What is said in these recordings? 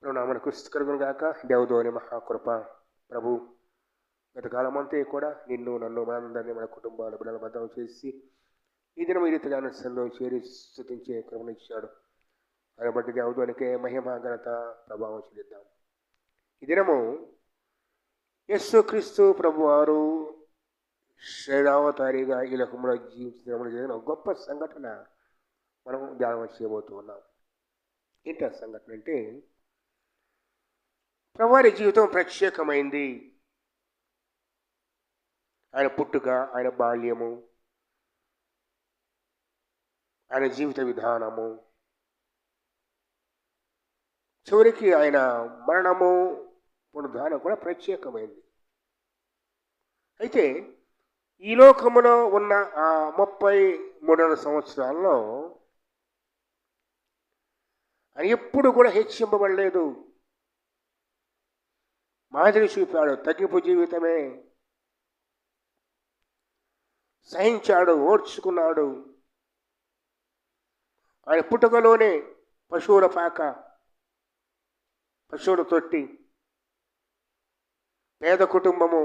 ప్రభునామమునకు స్తుతి కలుగును గాక. దేవుని మహాకృప ప్రభు గత కాలం అంతా కూడా నిన్ను నన్ను మనందరినీ మన కుటుంబాల బిడ్డల బద్దం చేసి ఈ దినం ఈ రీతిగా అనుసరణలో చేరి స్తుతించే కృపనిచ్చాడు. దాన్ని బట్టి దేవునికే మహిమ ఘనత ప్రభావం చెల్లిద్దాం. ఈ దినము యేసుక్రీస్తు ప్రభు వారు శరీరావతారిగా ఈ లోకంలో జీవించడం జరిగిన ఒక గొప్ప సంఘటన మనం ధ్యానం చేయబోతూ ఉన్నాం. ఏంటి ఆ సంఘటన అంటే, ప్రభువారి జీవితం ప్రత్యేకమైంది. ఆయన పుట్టుక, ఆయన బాల్యము, ఆయన జీవిత విధానము, చివరికి ఆయన మరణము పునరుద్ధానం కూడా ప్రత్యేకమైంది. అయితే ఈ లోకములో ఉన్న ఆ 33 సంవత్సరాల్లో ఆయన ఎప్పుడు కూడా హెచ్చింపబడలేదు. మాదిరి చూపాడు, తగ్గింపు జీవితమే, సహించాడు, ఓర్చుకున్నాడు. ఆయన పుట్టుకలోనే పశువుల పాక, పశువుల తొట్టి, పేద కుటుంబము,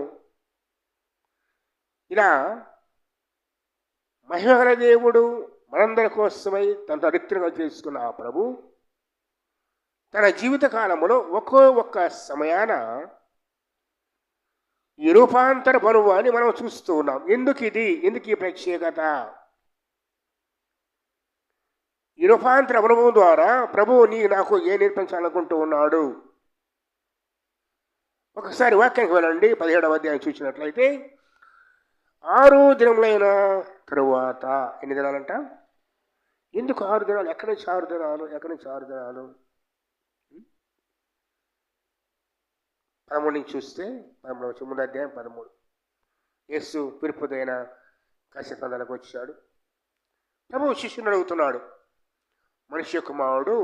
ఇలా మహిమగల దేవుడు మనందరి కోసమై తన చరిత్రగా చేసుకున్న ఆ ప్రభు తన జీవిత కాలంలో ఒక్క సమయాన ఈ రూపాంతర బరువు అని మనం చూస్తూ ఉన్నాం. ఎందుకు ఈ ప్రత్యేకత? ఈ రూపాంతర అనుభవం ద్వారా ప్రభువు నాకు ఏ నేర్పించాలనుకుంటూ ఉన్నాడు? ఒకసారి వాక్యానికి వెళ్ళండి. 17వ అధ్యాయం చూసినట్లయితే, 6 దినములైన తరువాత, ఎన్ని దినాలంట? ఎందుకు 6 దినాలు? ఎక్కడి నుంచి 6 దినాలు? 13 నుంచి చూస్తే 13 అధ్యాయం 13. యేసు పిలుపుదైన కాశీపందాలకు వచ్చాడు. ప్రభువు శిష్యుని అడుగుతున్నాడు, మనిషి కుమారుడు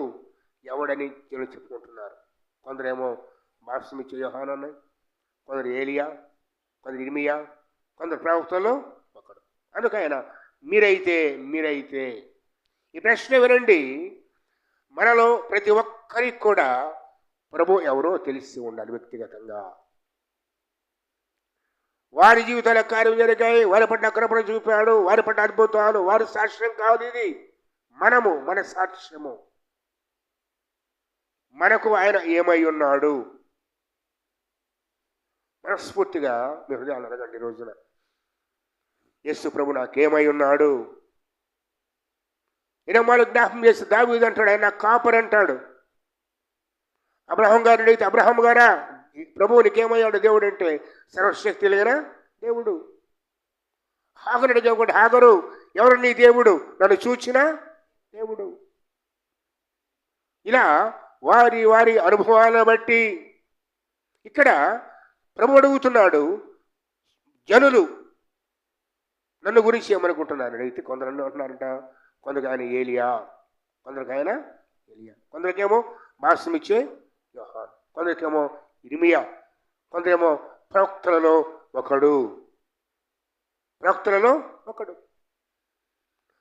ఎవడని జనులు చెప్పుకుంటున్నారు? కొందరేమో బాప్తిసమిచ్చే యోహాను అన్నాయి, కొందరు ఏలియా, కొందరు ఇర్మియా, కొందరు ప్రవక్తల్లో ఒకడు. అందుకైనా మీరైతే ఈ ప్రశ్న వినండి. మనలో ప్రతి ఒక్కరికి కూడా ప్రభు ఎవరో తెలిసి ఉండాలి వ్యక్తిగతంగా. వారి జీవితాల కార్యం జరిగాయి, వారి పట్ల కృపను చూపాడు, వారి పట్ల అద్భుతాలు, వారి సాక్ష్యం కాదు ఇది. మన సాక్ష్యము. మనకు ఆయన ఏమై ఉన్నాడు? మనస్ఫూర్తిగా మీ హృదయాలు అడగండి. రోజున యేసు ప్రభు నాకేమై ఉన్నాడు? ఇరమాలు జ్ఞాపం చేసి దావీదు అంటాడు, ఆయన నాకు కాపరి అంటాడు. అబ్రహాం గారిని అడిగితే, అబ్రహాం గారా ప్రభువు నీకేమయ్యాడు దేవుడు అంటే, సర్వశక్తి కలిగిన దేవుడు. హాగరు అడిగాడు, హాగరు ఎవరు నీ దేవుడు? నన్ను చూచిన దేవుడు. ఇలా వారి అనుభవాలను బట్టి ఇక్కడ ప్రభు అడుగుతున్నాడు, జనులు నన్ను గురించి ఏమనుకుంటున్నారు అడిగితే, కొందరు అంటున్నారంట, కొందరికి ఆయన ఏలియా, కొందరికేమో బాప్తిసమిచ్చే యోహాను, కొందరికేమో ఇర్మియా, కొందరేమో ప్రవక్తలలో ఒకడు.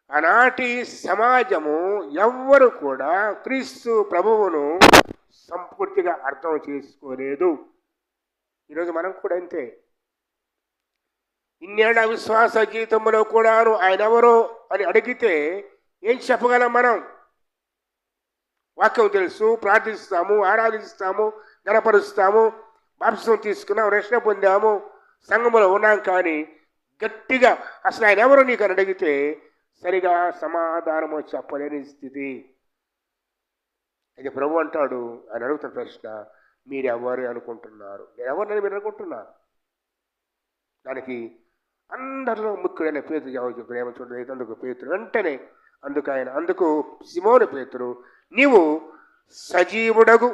ఆనాటి సమాజము ఎవ్వరు కూడా క్రీస్తు ప్రభువును సంపూర్తిగా అర్థం చేసుకోలేదు. ఈరోజు మనం కూడా అంతే. ఇన్నేళ్ల విశ్వాస జీవితంలో కూడాను ఆయన ఎవరో అని అడిగితే ఏం చెప్పగలం? మనం వాక్యం తెలుసు, ప్రార్థిస్తాము, ఆరాధిస్తాము, గణపరుస్తాము, బాప్తిసం తీసుకున్నాం, రక్షణ పొందాము, సంఘములో ఉన్నాం. కానీ గట్టిగా అసలు ఆయన ఎవరు నీకు అని అడిగితే సరిగా సమాధానము చెప్పలేని స్థితి. అయితే ప్రభు అంటాడు, ఆయన అడుగుతున్న ప్రశ్న, మీరెవరు అనుకుంటున్నారు? ఎవరిని మీరు అనుకుంటున్నారు? దానికి అందరిలో ముఖ్యుడైన పేతురు జవాబు చెప్తాడు. ఏమో చూడలేదు. అందుకు పేతురు వెంటనే అందుకు సిమోను పేతురు, నీవు సజీవుడగు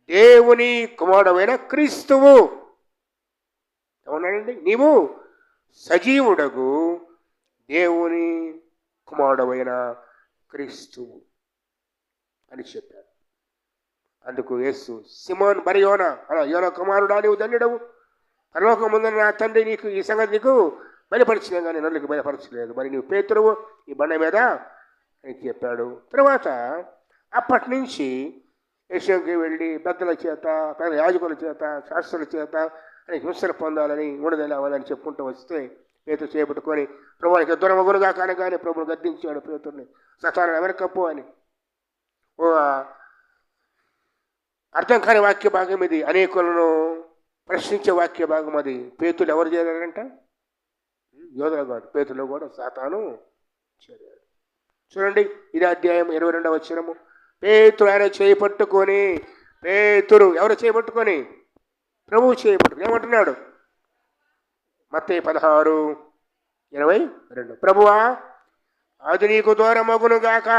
దేవుని కుమారుడైన క్రీస్తువు. ఏమన్నాడండి? నీవు సజీవుడగు దేవుని కుమారుడైన క్రీస్తువు అని చెప్పాడు. అందుకు యేసు, సిమోన్ మరి యోన కుమారుడా, నీవు ధన్యుడవు, పరలోకం ముందు నా తండ్రి నీకు ఈ సంగతి నీకు బయలుపరిచినా కానీ నన్నుకు బయలుపరచలేదు. మరి నీవు పేతురువు ఈ బండ మీద అని చెప్పాడు. తర్వాత అప్పటి నుంచి యెరూషలేముకి వెళ్ళి పెద్దల చేత, పెద్ద యాజకుల చేత, శాస్త్రుల చేత అని హింసలు పొందాలని, ఊడదలేవాలని చెప్పుకుంటూ వస్తే పేతురు చేపట్టుకొని ప్రభువునికి దూరమగునుగా కానగానే ప్రభువుని గద్దించాడు పేతుర్ని, సతాను వెనకప్పు అని. ఓ అర్థం కాని వాక్య భాగం ఇది, అనేకులను ప్రశ్నించే వాక్య భాగం అది. పేతులు ఎవరు చేరారంట? యోధులు కాదు, పేతులో కూడా సాతాను చేరాడు. చూడండి, ఇది అధ్యాయం 22వ వచనము. పేతురు ఆయన చేపట్టుకొని, పేతురు ఎవరు చేపట్టుకొని? ప్రభువు చేపట్టుకొని ఏమంటున్నాడు? మత్తయి 16:22, ప్రభువా అది నీకు దూరమగునుగాక,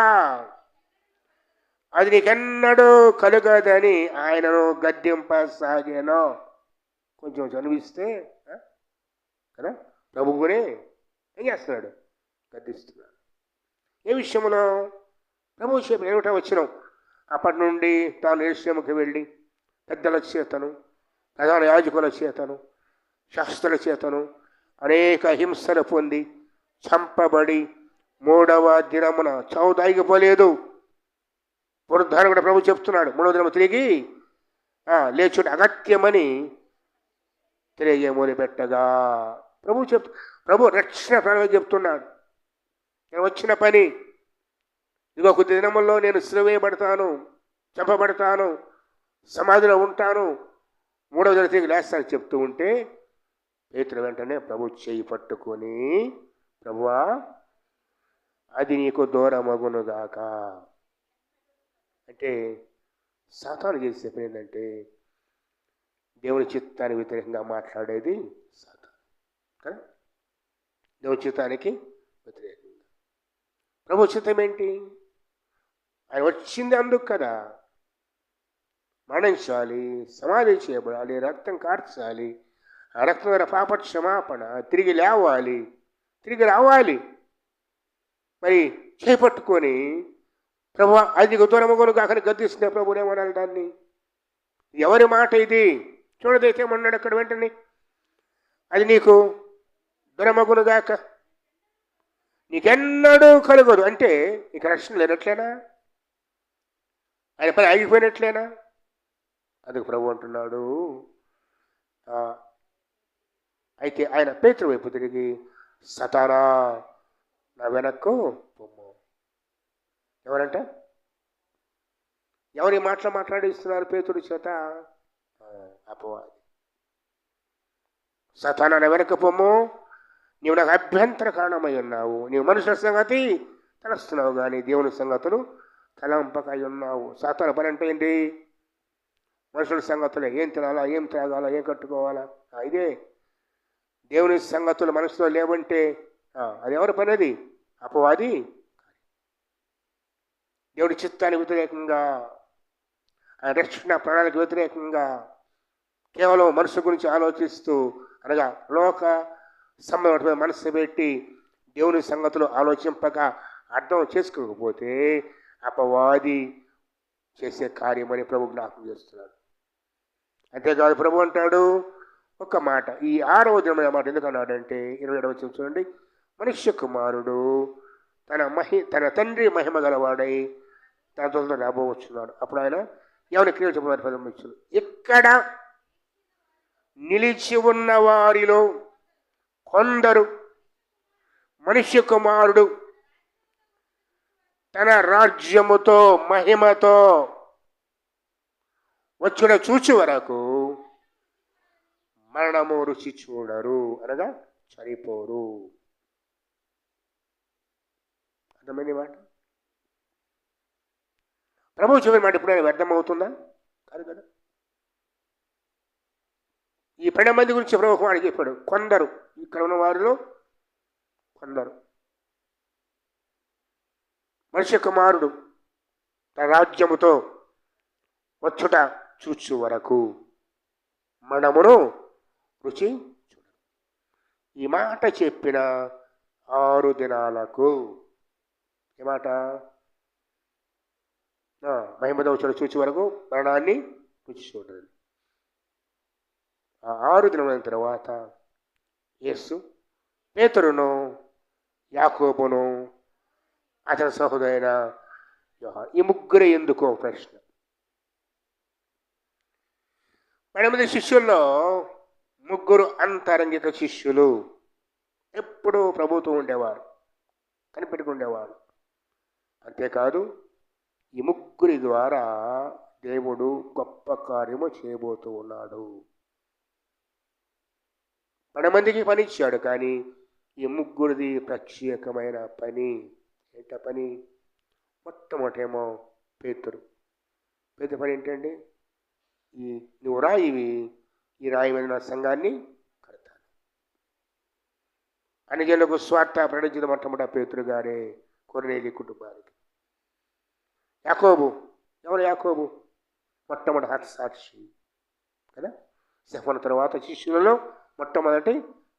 అది నీకెన్నడూ కలుగదని ఆయనను గద్దింపసాగాను. కొంచెం చనివిస్తే కదా ప్రభువునే ఏం చేస్తున్నాడు? గద్దిస్తున్నాడు. ఏ విషయంలో? ప్రభువు చెప్పిన ఏమిటో వచ్చినాం. అప్పటి నుండి తాను యెరూషలేముకి వెళ్ళి పెద్దల చేతను, ప్రధాన యాజకుల చేతను, శాస్త్రుల చేతను అనేక హింసలు పొంది చంపబడి 3వ దినమున చావు దాగిపోలేదు. పునరుద్ధానం కూడా ప్రభు చెప్తున్నాడు. 3వ దినము తిరిగి లేచుట అగత్యమని తెలియజేయమని పెట్టగా ప్రభు రక్షణ ప్రణాళిక చెప్తున్నాడు. నేను వచ్చిన పని ఇదిగో, కొద్ది దినముల్లో నేను సిలువేయబడతాను, చంపబడతాను, సమాధిలో ఉంటాను, 3వ దినం తిరిగి లేస్తాను చెప్తూ ఉంటే పేతురు వెంటనే ప్రభు చేయి పట్టుకొని, ప్రభువా అది నీకు దూరమగునుగాక. అంటే సాతాను చేసే పని ఏంటంటే దేవుని చిత్తానికి వ్యతిరేకంగా మాట్లాడేది సాతాను కదా. దేవుని చిత్తానికి వ్యతిరేకంగా. ప్రభు చిత్తం ఏంటి? ఆయన వచ్చింది అందుకు కదా, మరణించాలి, సమాధి చేయబడాలి, రక్తం కార్చాలి, ఆ రక్తం ద్వారా పాప క్షమాపణ, తిరిగి లేవాలి, తిరిగి రావాలి. మరి చేపట్టుకొని ప్రభు అది దూరమగును కాకని గద్దిస్తున్న ప్రభునేమనాలి దాన్ని? ఎవరి మాట ఇది? చూడదైతే మొన్నాడు అక్కడ వెంటనే అది నీకు దూరమగును గాక, నీకెన్నడూ కలుగదు. అంటే నీకు రక్షణ లేనట్లేనా? ఆయన పని ఆగిపోయినట్లేనా? అందుకు ప్రభు అంటున్నాడు. అయితే ఆయన పేతురు వైపు తిరిగి, సతానా నా వెనక్కు పొమ్ము. ఎవరంట? ఎవరి మాటలు మాట్లాడిస్తున్నారు పేతురు చేత? అపవాది. సతానా నా వెనక్కు పొమ్ము, నీవు నాకు అభ్యంతర కారణమై ఉన్నావు. నీవు మనుషుల సంగతి తలస్తున్నావు కానీ దేవుని సంగతులు తలంపకై ఉన్నావు. సాతాను పని అంటే ఏంటి? మనుషుల సంగతులే. ఏం తినాలా, ఏం త్రాగాలా, ఏం కట్టుకోవాలా, ఇదే. దేవుని సంగతులు మనసులో లేవంటే అది ఎవరి పని? అది అపవాది. దేవుడి చిత్తానికి వ్యతిరేకంగా, ఆయన రక్షణ ప్రణాళిక వ్యతిరేకంగా కేవలం మనసు గురించి ఆలోచిస్తూ, అనగా లోక సంబంధమైన మనసు పెట్టి దేవుని సంగతులు ఆలోచింపక అర్థం చేసుకోకపోతే అపవాది చేసే కార్యమని ప్రభు జ్ఞాపకం చేస్తున్నాడు. అంతేకాదు ప్రభు అంటాడు ఒక మాట, ఈ 6వ దినమైన మాట ఎందుకు అన్నాడంటే 27వ వచనం చూడండి. మనుష్య కుమారుడు తన తండ్రి మహిమ గలవాడై తన తొలతో రాబోవచ్చున్నాడు. అప్పుడు ఆయన ఎవరి క్రియలు చెప్పమని ప్రారంభించాడు. ఇక్కడ నిలిచి ఉన్న వారిలో కొందరు మనుష్య కుమారుడు తన రాజ్యముతో మహిమతో వచ్చిన చూచి వరకు మరణము రుచి చూడరు, అనగా చనిపోరు. అర్థమైంది మాట? ప్రభు చెప్పిన మాట ఇప్పుడు వ్యర్థమవుతుందా? కాదు కదా. ఈ 12 మంది గురించి ప్రభు వాడికి చెప్పాడు. కొందరు, ఇక్కడ ఉన్న వారిలో కొందరు మనుష్య కుమారుడు తన రాజ్యముతో వచ్చుట చూచు వరకు మరణమును రుచి చూడరు. ఈ మాట చెప్పిన 6 దినాలకు, ఈ మాట మహిమతో వచ్చుట చూచి వరకు మరణాన్ని రుచి చూడరు. ఆ 6 దినముల తర్వాత యేసు పేతురును, యాకోబును, అతని సహోదరైన యోహాను, ఈ ముగ్గురు ఎందుకో ప్రశ్న. 8 శిష్యుల్లో 3 అంతరంగిక శిష్యులు ఎప్పుడూ ప్రభుతో ఉండేవారు, కనిపెట్టుకుండేవారు. అంతేకాదు ఈ 3 ద్వారా దేవుడు గొప్ప కార్యము చేయబోతూ ఉన్నాడు. 10 మందికి పని ఇచ్చాడు, కానీ ఈ 3 ప్రత్యేకమైన పని. ఏంట పని? మొట్టమొదటేమో పేతురు పని ఏంటండి? నువ్వు రాయివి, ఈ రాయి మీద నా సంఘాన్ని కడతాను. అన్ని జనులకు స్వార్థ ప్రకటించిన మొట్టమొదటి పేతురు గారే, కొర్నేలి కుటుంబానికి. యాకోబు, ఎవరు యాకోబు? మొట్టమొదటి హతసాక్షి కదా. స్టెఫను తర్వాత శిష్యులలో మొట్టమొదటి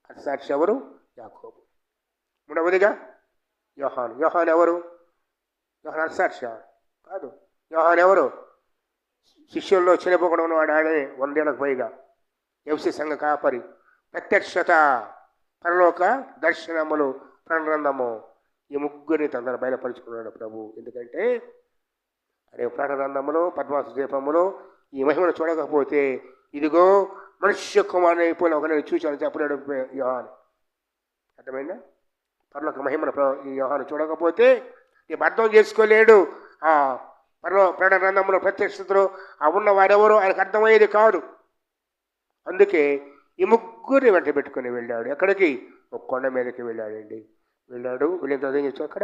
హతసాక్షి ఎవరు? యాకోబు. 3వదిగా యోహాను. యోహాను ఎవరు? యోహాను హతసాక్షి కాదు. యోహాను ఎవరు? శిష్యుల్లో చనిపోకుండా ఉన్నవాడు ఆడే, 100 ఏళ్ళకు పైగా ఎఫ్సి సంఘ కాపరి. ప్రత్యక్షత, పరలోక దర్శనములు, ప్రణరంధము, ఈ 3 తొందర బయలుపరుచుకున్నాడు ప్రభు. ఎందుకంటే అదే ప్రాణరంధములో, పద్మాసు దీపములో ఈ మహిమను చూడకపోతే ఇదిగో మనుష్య కుమారుని అయిపోయిన ఒకరిని చూచాను చెప్పలేడు యోహాను. అర్థమైందా? పరలోక మహిమను ఈ యోహాను చూడకపోతే నీకు అర్థం చేసుకోలేడు. ఆ ప్రాణరంధంలో ప్రత్యక్షతలో ఆ ఉన్న వారెవరో ఆయనకు అర్థమయ్యేది కాదు. అందుకే ఈ 3 వెంట పెట్టుకుని వెళ్ళాడు. ఎక్కడికి? ఒక కొండ మీదకి వెళ్ళాడండి. వెళ్ళిన తర్వాత ఏం చేస్తాడు? అక్కడ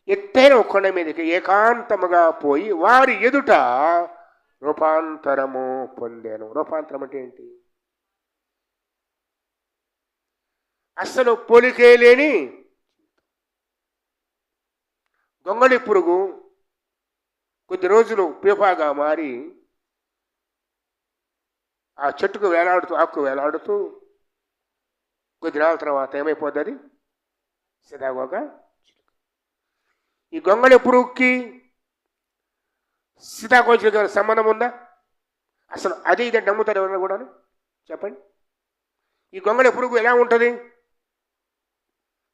ఎత్తైన ఒక కొండ మీదకి ఏకాంతముగా పోయి వారి ఎదుట రూపాంతరము పొందాను. రూపాంతరం అంటే ఏంటి? అసలు పోలికే లేని గొంగళి పురుగు కొద్ది రోజులు పీపాగా మారి ఆ చెట్టుకు వేలాడుతూ, ఆకు వేలాడుతూ కొద్ది రోజుల తర్వాత ఏమైపోతుంది? సీతాకోక. ఈ గొంగళి పురుగుకి సీతాకోక సంబంధం ఉందా? అసలు అది ఇదే నమ్ముతారు ఎవరైనా కూడా? చెప్పండి. ఈ గొంగళి పురుగు ఎలా ఉంటుంది?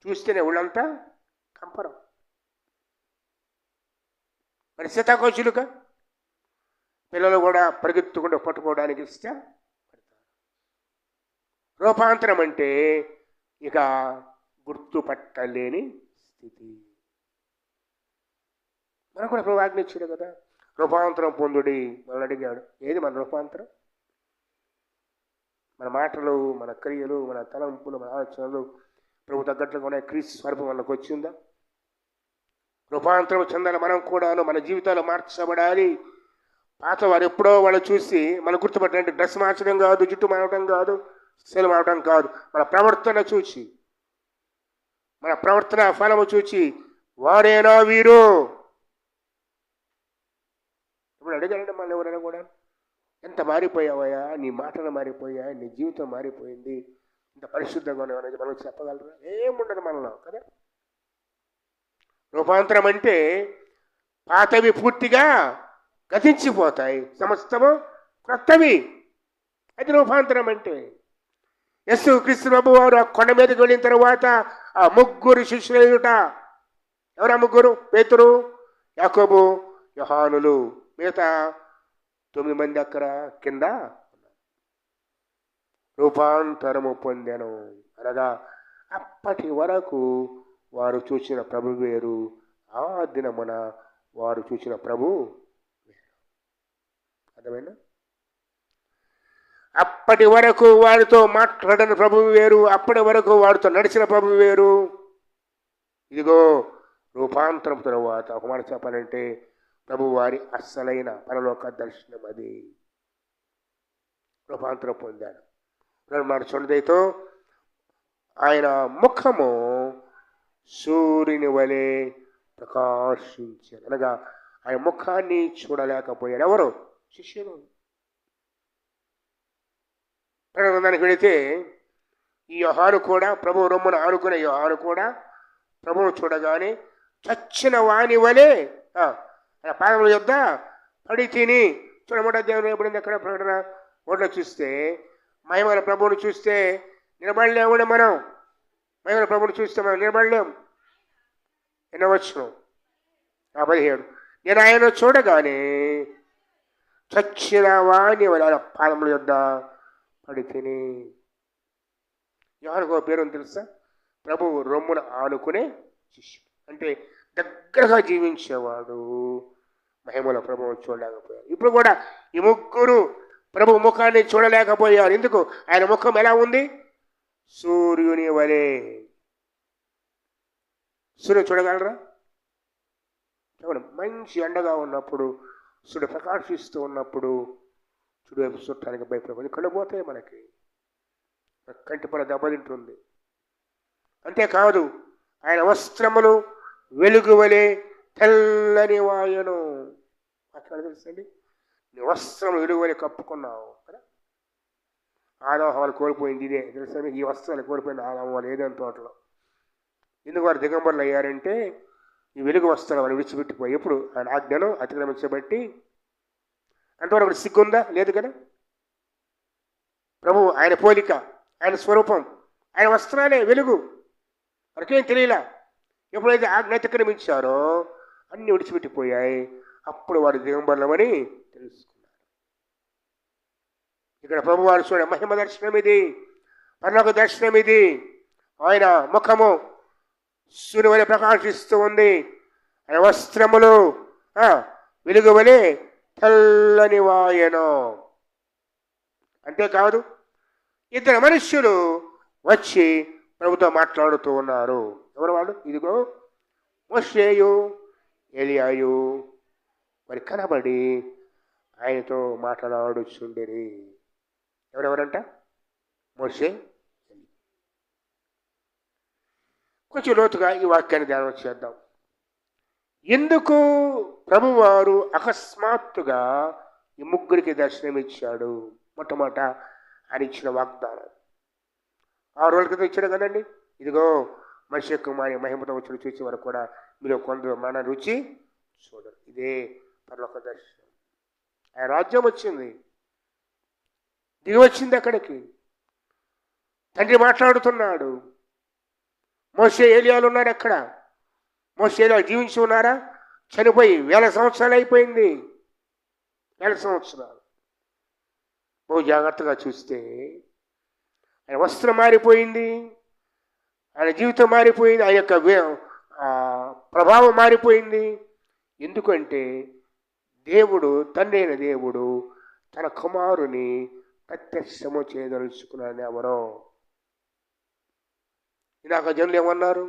చూస్తేనే ఒళ్ళంతా కంపరం. మరి సీతాకోచులుక పిల్లలు కూడా పరిగెత్తుకుంటూ పట్టుకోవడానికి ఇష్టపడతారు. రూపాంతరం అంటే ఇక గుర్తుపట్టలేని స్థితి. మనకు కూడా ప్రభు ఆజ్ఞించాడు కదా, రూపాంతరం పొందుడి. మనల్ని అడిగాడు, ఏది మన రూపాంతరం? మన మాటలు, మన క్రియలు, మన తలంపులు, మన ఆలోచనలు ప్రభు తగ్గట్లుగా ఉన్నాయి. క్రీస్తు స్వరూపం మనకు వచ్చిందా? రూపాంతరం చెందాలి. మనం కూడాను మన జీవితాలు మార్చబడాలి. పాత వారు ఎప్పుడో వాళ్ళు చూసి మనం గుర్తుపట్టాలంటే డ్రెస్ మార్చడం కాదు, జుట్టు మారడం కాదు, సెల్ మారడం కాదు, మన ప్రవర్తన చూసి, మన ప్రవర్తన ఫలము చూసి వారేనా వీరు? ఇప్పుడు అడిగారంటే మళ్ళీ ఎవరైనా కూడా, ఎంత మారిపోయావయ్యా, నీ మాటలు మారిపోయా, నీ జీవితం మారిపోయింది, ఇంత పరిశుద్ధంగా ఉన్నామనేది మనం చెప్పగలరా? ఏముండదు మనలో కదా. రూపాంతరం అంటే పాతవి పూర్తిగా గతించిపోతాయి, సమస్తము క్రొత్తవి. అది రూపాంతరం అంటే. యేసు క్రీస్తు ప్రభువు వారు ఆ కొండ మీదకి వెళ్ళిన తర్వాత ఆ 3 శిష్యులు ఎదుట, ఎవరా 3? పేతురు, యాకోబు, యోహానులు. మిగతా 9 మంది అక్కడ కింద రూపాంతరము పొందాను. అనగా అప్పటి వరకు వారు చూసిన ప్రభు వేరు, ఆ దినమున వారు చూసిన ప్రభు వేరు. అర్థమైనా? అప్పటి వరకు వారితో మాట్లాడిన ప్రభు వేరు, అప్పటి వరకు వారితో నడిచిన ప్రభు వేరు. ఇదిగో రూపాంతరం తరువాత ఒక మాట చెప్పాలంటే ప్రభు వారి అస్సలైన పరలోక దర్శనం అది. రూపాంతరం పొందాడు. మాట చూడదైతో ఆయన ముఖము సూర్యుని వలె ప్రకాశించాడు. అనగా ఆయన ముఖాన్ని చూడలేకపోయాడు. ఎవరు? శిష్యులు. దానికి వెళితే ఈ యోహాను కూడా, ప్రభు రొమ్మును ఆనుకునే యోహాను కూడా ప్రభువును చూడగానే చచ్చిన వాని వలె పాదముల యొద్ద పడి తిని. చూడమంటే దేవుడు ఎప్పుడైంది ఎక్కడ ప్రకటన ఓట్లో చూస్తే, మహిమల ప్రభువును చూస్తే నిలబడలేము. మనం మహిమల ప్రభువును చూస్తే మనం నిలబడలేము. ఎన్నవచ్చును? 57. నేను ఆయన చూడగానే చచ్చిన వాణి వాళ్ళ పాదముల యొద్ద పడి తిని. యోహానుకు పేరు తెలుసా? ప్రభువు రొమ్మున ఆనుకునే శిష్యుడు. అంటే దగ్గరగా జీవించేవాడు. మహిమల ప్రభువు చూడలేకపోయారు. ఇప్పుడు కూడా ఈ ముగ్గురు ప్రభు ముఖాన్ని చూడలేకపోయారు. ఎందుకు? ఆయన ముఖం ఎలా ఉంది? సూర్యుని వలె. సూర్యుడు చూడగలరా? మంచి ఎండగా ఉన్నప్పుడు, సూర్యుడు ప్రకాశిస్తూ ఉన్నప్పుడు చూడు చుట్టానికి భయపడదు. కళ్ళు పోతాయి, మనకి కంటి పొర దెబ్బతింటుంది. అంతేకాదు, ఆయన వస్త్రములు వెలుగు వలె తెల్లని వాయను. అక్కడ తెలుసండి, నీ వస్త్రం వెలుగు వలె కప్పుకున్నావు కదా. ఆదాహాలు కోల్పోయింది ఇదే తెలుసా? ఈ వస్త్రాలు కోల్పోయింది ఆదాహాలు ఏదైనా తోటలో. ఎందుకు వారు దిగంబరులు అయ్యారంటే ఈ వెలుగు వస్త్రాలు వారు విడిచిపెట్టిపోయి ఎప్పుడు ఆయన ఆజ్ఞను అతిక్రమించబట్టి. అంతవరకు సిగ్గుందా? లేదు కదా. ప్రభు ఆయన పోలిక, ఆయన స్వరూపం, ఆయన వస్త్రాలే వెలుగు. వారికేం తెలియలా. ఎప్పుడైతే ఆజ్ఞ అతిక్రమించారో అన్ని విడిచిపెట్టిపోయాయి. అప్పుడు వారు దిగంబరులమని తెలుసుకున్నారు. ఇక్కడ ప్రభు వారు చూడ మహిమ దర్శనం ఇది, పరలోక దర్శనం ఇది. ఆయన ముఖము సూర్యుని వలె ప్రకాశిస్తూ ఉంది. ఆయన వస్త్రములు వెలుగు వలె తెల్లని వాయను. అంతేకాదు, ఇద్దరు మనుష్యులు వచ్చి ప్రభుతో మాట్లాడుతూ ఉన్నారు. ఎవరు వాళ్ళు? ఇదిగో మోషేయు ఏలియాయు మరి కనబడి ఆయనతో మాట్లాడుచుండిరి. ఎవరెవరంట? మోషే. కొంచెం లోతుగా ఈ వాక్యాన్ని ధ్యానం చేద్దాం. ఎందుకు ప్రభువారు అకస్మాత్తుగా ఈ ముగ్గురికి దర్శనమిచ్చాడు? మొట్టమొదట ఆయన ఇచ్చిన వాగ్దానం 6 రోజుల క్రితం ఇచ్చాడు కదండి. ఇదిగో మనిషి కుమారి మహిమతో వచ్చి చూసే వరకు కూడా మీరు కొందరు మన రుచి చూడరు. ఇదే పరలోక దర్శనం. ఆయన రాజ్యం వచ్చింది, దిగి వచ్చింది అక్కడికి. తండ్రి మాట్లాడుతున్నాడు. మోషే ఏలియాలు ఉన్నారు అక్కడ. మోషే ఏలియాలు జీవించి ఉన్నారా? చనిపోయి 1000 సంవత్సరాలు అయిపోయింది. 1000 సంవత్సరాలు. బహు జాగ్రత్తగా చూస్తే ఆయన వస్త్రం మారిపోయింది, ఆయన జీవితం మారిపోయింది, ఆయన యొక్క ప్రభావం మారిపోయింది. ఎందుకంటే దేవుడు, తండ్రి అయిన దేవుడు తన కుమారుని ప్రత్యక్షము చేయదలుచుకున్నాడని ఎవరో. ఇందాక జనులు ఏమన్నారు?